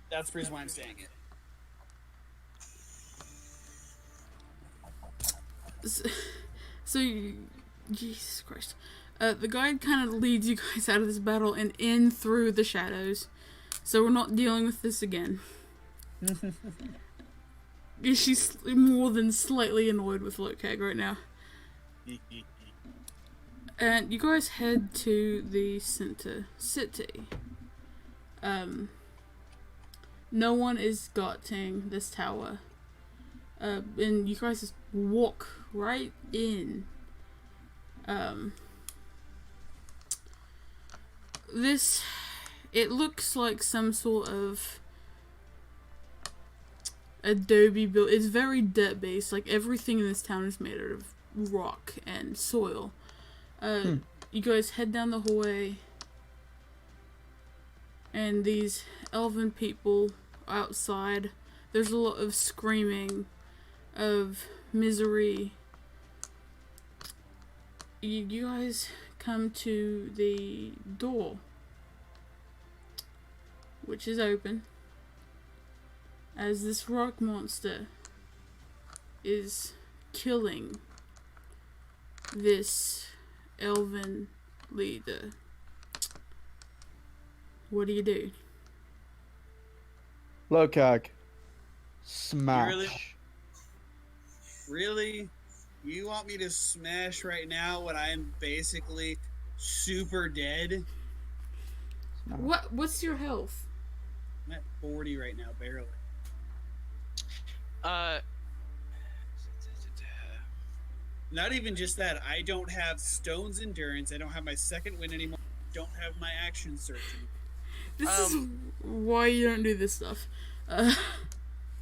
that's the reason why I'm saying it. So, Jesus Christ. The guide kind of leads you guys out of this battle and in through the shadows. So we're not dealing with this again. She's more than slightly annoyed with Lokag right now. And you guys head to the center city. No one is guarding this tower. And you guys just walk right in. It looks like some sort of adobe build. It's very dirt based. Like everything in this town is made out of rock and soil. You guys head down the hallway, and these elven people outside. There's a lot of screaming, of misery. You guys come to the door, which is open, as this rock monster is killing this elven leader. What do you do? Lokag. Smash. Really? Really? You want me to smash right now when I'm basically super dead? Smash. What's your health? I'm at 40 right now, barely. Not even just that. I don't have Stone's Endurance. I don't have my second win anymore. I don't have my action search anymore. This is why you don't do this stuff. It's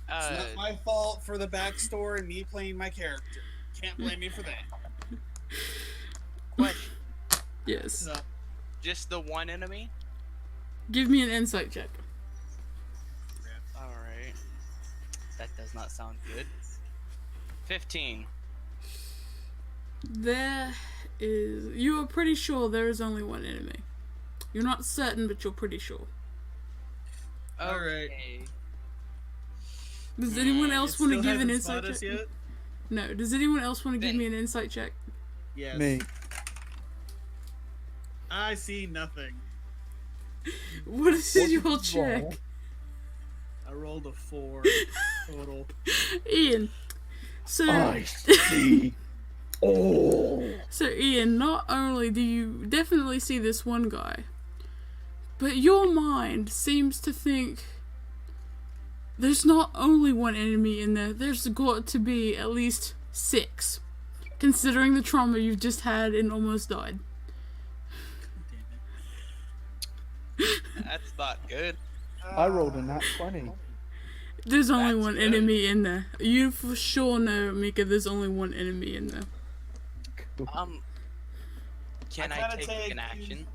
not my fault for the backstory and me playing my character. Can't blame me for that. Question. Yes. So, Just the one enemy? Give me an insight check. Alright. That does not sound good. 15. There is. You are pretty sure there is only one enemy. You're not certain, but you're pretty sure. Alright. Okay. Does anyone else want to give an insight us check? yet? No. Does anyone else want to give Me. me an insight check? Yes. Me. I see nothing. What is your check? wrong? I rolled a 4 total. Ian. So. I see. Oh. So Ian, not only do you definitely see this one guy, but your mind seems to think there's not only one enemy in there, there's got to be at least 6, considering the trauma you've just had and almost died. That's not good. I rolled a nat 20. There's only That's one good. enemy in there. You for sure know, Mika, there's only one enemy in there. Can I kinda take an action?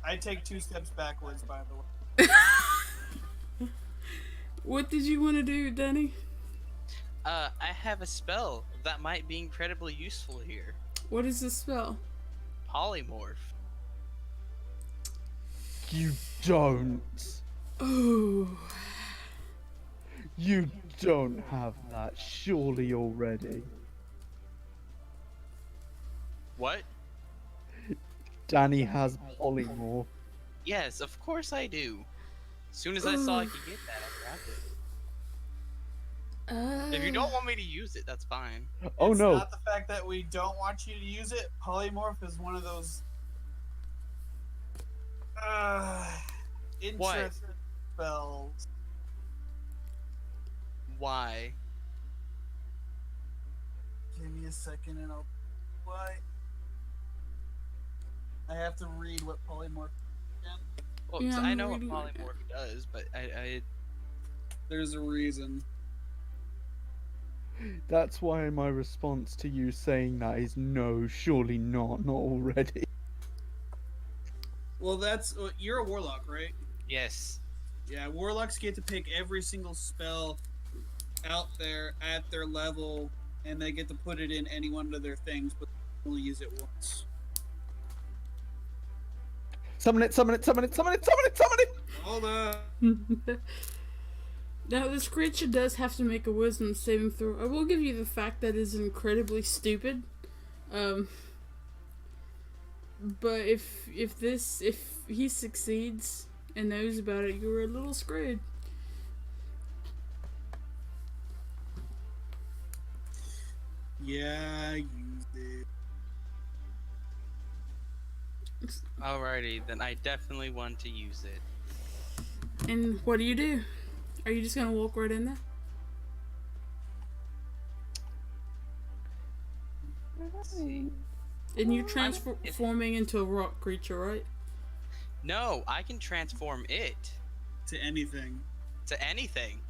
I take 2 steps backwards, by the way. What did you want to do, Danny? I have a spell that might be incredibly useful here. What is the spell? Polymorph. You don't. Oh. You don't have that surely already. What? Danny has polymorph. Yes, of course I do. As soon as I saw I could get that, I grabbed it. If you don't want me to use it, that's fine. Oh It's no. not the fact that we don't want you to use it. Polymorph is one of those interest spells. Why? Give me a second and I'll why. I have to read what polymorph is again. Well, Yeah, 'cause I I'm know what reading right now. polymorph does, but I There's a reason. That's why my response to you saying that is no, surely not already. Well, that's you're a warlock, right? yes. Yeah, warlocks get to pick every single spell out there at their level, and they get to put it in any one of their things, but they only use it once. Summon it, summon it, summon it, summon it, summon it, summon it! Hold on. Now, this creature does have to make a wisdom saving throw. I will give you the fact that is incredibly stupid. But if he succeeds and knows about it, you're a little screwed. Yeah, I used it. Alrighty, then I definitely want to use it. And what do? Are you just gonna walk right in there? Let's see. And you're transforming into a rock creature, right? No, I can transform it To anything. to anything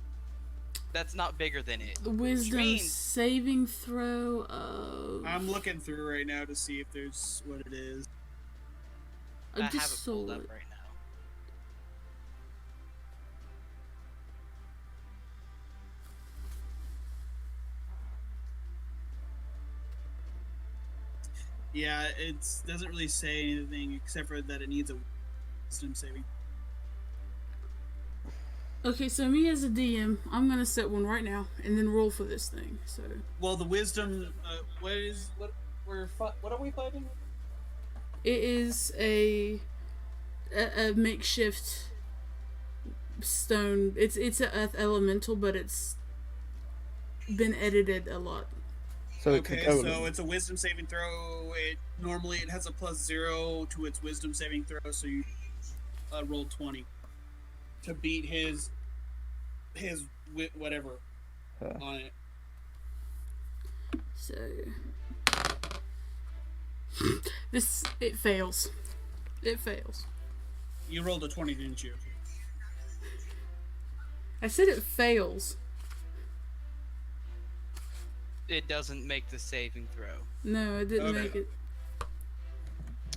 that's not bigger than it. The wisdom means- saving throw of... I'm looking through right now to see if there's what it is. I have just it saw pulled it. up right now. Yeah, it doesn't really say anything except for that it needs a wisdom saving. Okay, so me as a DM, I'm gonna set one right now and then roll for this thing. So Well, the wisdom. What are we fighting? it is a makeshift stone. It's an earth elemental, but it's been edited a lot. So it's Okay, a golem. so it's a wisdom saving throw. Normally it has a +0 to its wisdom saving throw, so you roll 20 to beat his whatever Huh. on it. So It fails. It fails. You rolled a 20, didn't you? I said it fails. It doesn't make the saving throw. No, I didn't Okay. make it.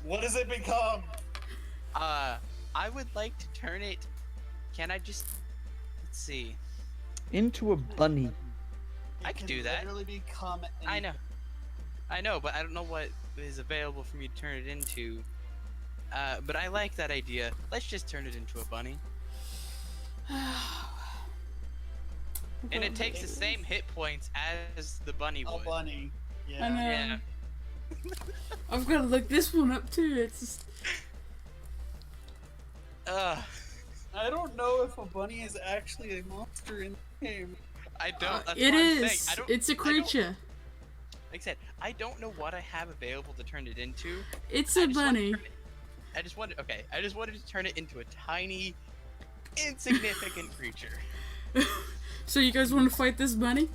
What does it become? I would like to turn it. Can I just? Let's see. Into a bunny. I could do that. Literally become. I know, but I don't know what is available for me to turn it into. But I like that idea. Let's just turn it into a bunny. And it takes the same hit points as the bunny A would. bunny. I Yeah. know. Yeah. I've got to look this one up too. It's just... I don't know if a bunny is actually a monster in the game. I don't. That's it what I'm is. saying. I don't, It's a I don't- creature. Like I said, I don't know what I have available to turn it into. It's I a just wanted to bunny. turn it- I just wanted to turn it into a tiny, insignificant creature. So you guys want to fight this bunny?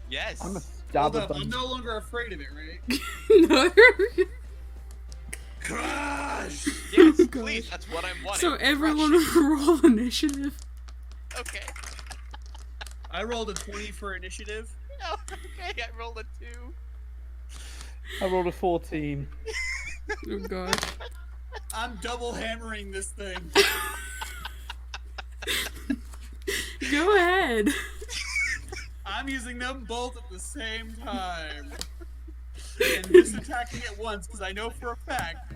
Yes. I'm a Hold stab a up, I'm bunny. no longer afraid of it, right? No. Crush! Yes, Oh, please. gosh. That's what I'm wanting. So everyone Crush roll initiative. it. Okay. I rolled a 20 for initiative. No, okay, I rolled a 2. I rolled a 14. Oh god. I'm double hammering this thing. Go ahead. I'm using them both at the same time. And just attacking it once, because I know for a fact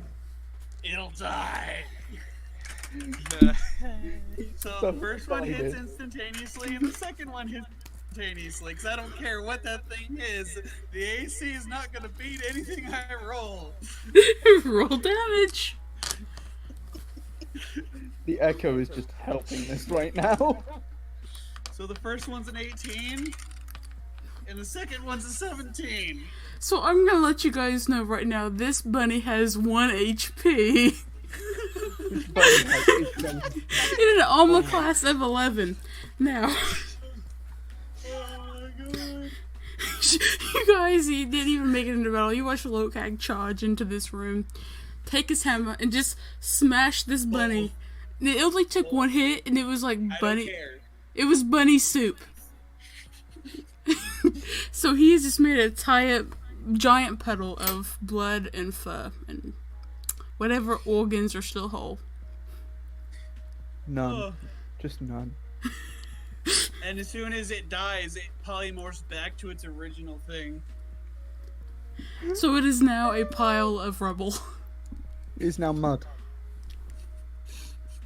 it'll die. So the first one hits instantaneously, and the second one hits instantaneously, because I don't care what that thing is. The AC is not going to beat anything I roll. Roll damage. The echo is just helping this right now. So the first one's an 18, and the second one's a 17. So I'm gonna let you guys know right now, this bunny has 1 HP. Which bunny has In an armor class of 11. Now, Oh my god. you guys, he didn't even make it into battle. You watch Lokag charge into this room, take his hammer, and just smash this bunny. It only took one hit, and it was like I don't bunny. care. It was bunny soup. So he has just made a giant puddle of blood and fur and whatever organs are still whole. None. Oh. Just none. And as soon as it dies, it polymorphs back to its original thing. So it is now a pile of rubble. It is now mud.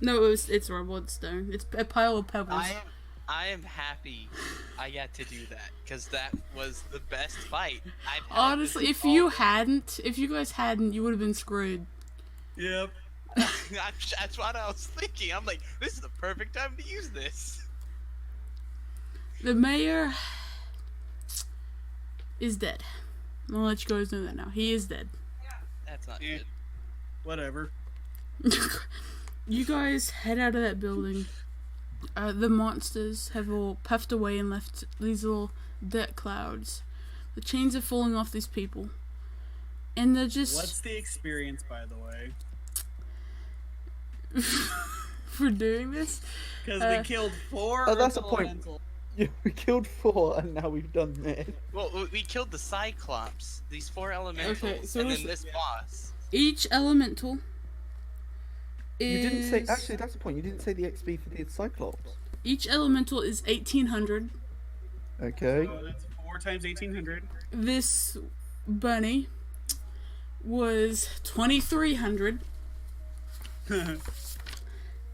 No, it's rubble. It's stone. It's a pile of pebbles. I am happy I got to do that, because that was the best fight I've had. Honestly, if you guys hadn't, you would have been screwed. Yep. That's what I was thinking. I'm like, this is the perfect time to use this. The mayor is dead. I'll let you guys know that now. He is dead. That's not Yeah. good. Whatever. You guys head out of that building. The monsters have all puffed away and left these little dirt clouds. The chains are falling off these people. And they're just... What's the experience, by the way? for doing this? Because Uh, we killed 4 Oh, that's the Earth point. Elemental. Yeah, we killed 4 and now we've done this. Well, we killed the Cyclops, these 4 elementals, so and it's- then this boss. Each elemental is... You didn't say. Actually, that's the point. You didn't say the XP for the Cyclops. Each elemental is 1,800. Okay. So that's 4 times 1800. This bunny was 2,300.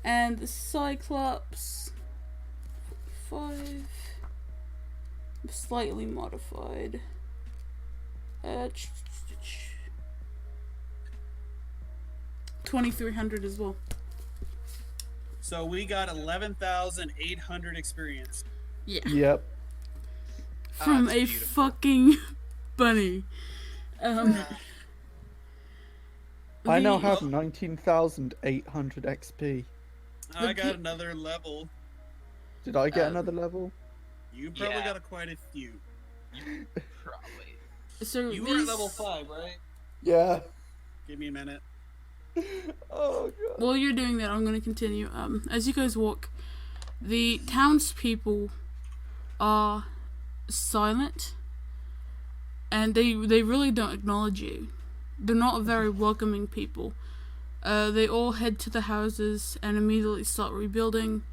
And the Cyclops... 5... Slightly modified. 2,300 as well. So we got 11,800 experience. Yeah. Yep. From that's a beautiful. fucking bunny. I now the- have 19,800 XP. I got another level. Did I get another level? You probably Yeah. got quite a few. Probably. So You were these, at level 5, right? Yeah. Give me a minute. Oh god. While you're doing that, I'm going to continue. As you guys walk, the townspeople are silent, and they really don't acknowledge you. They're not very welcoming people. They all head to the houses and immediately start rebuilding,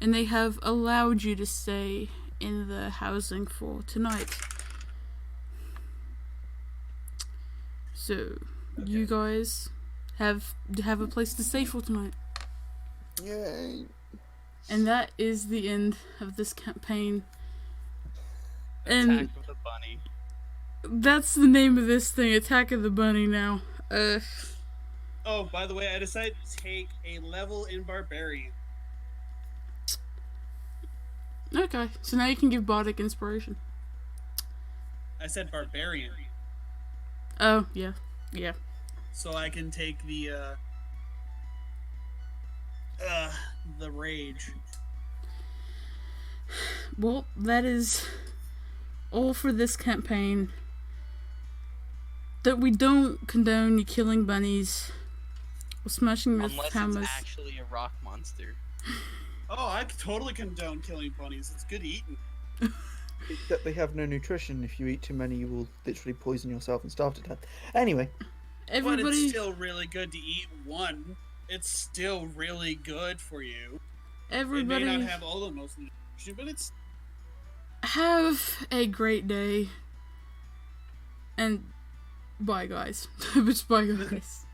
and they have allowed you to stay in the housing for tonight. So, you guys have a place to stay for tonight. Yay. And that is the end of this campaign. Attack And of the bunny. that's the name of this thing, Attack of the Bunny now. Oh, by the way, I decided to take a level in Barbarian. Okay, so now you can give Bardic inspiration. I said Barbarian. Oh, yeah. So I can take the rage. Well, that is all for this campaign. That we don't condone you killing bunnies or smashing with Unless hammers. it's actually a rock monster. Oh, I totally condone killing bunnies. It's good eating. Except they have no nutrition. If you eat too many, you will literally poison yourself and starve to death. Anyway. But Everybody, it's still really good to eat one. It's still really good for you. everybody, It may not have all the most nutrition, but it's... have a great day. And bye, guys. Just bye, guys.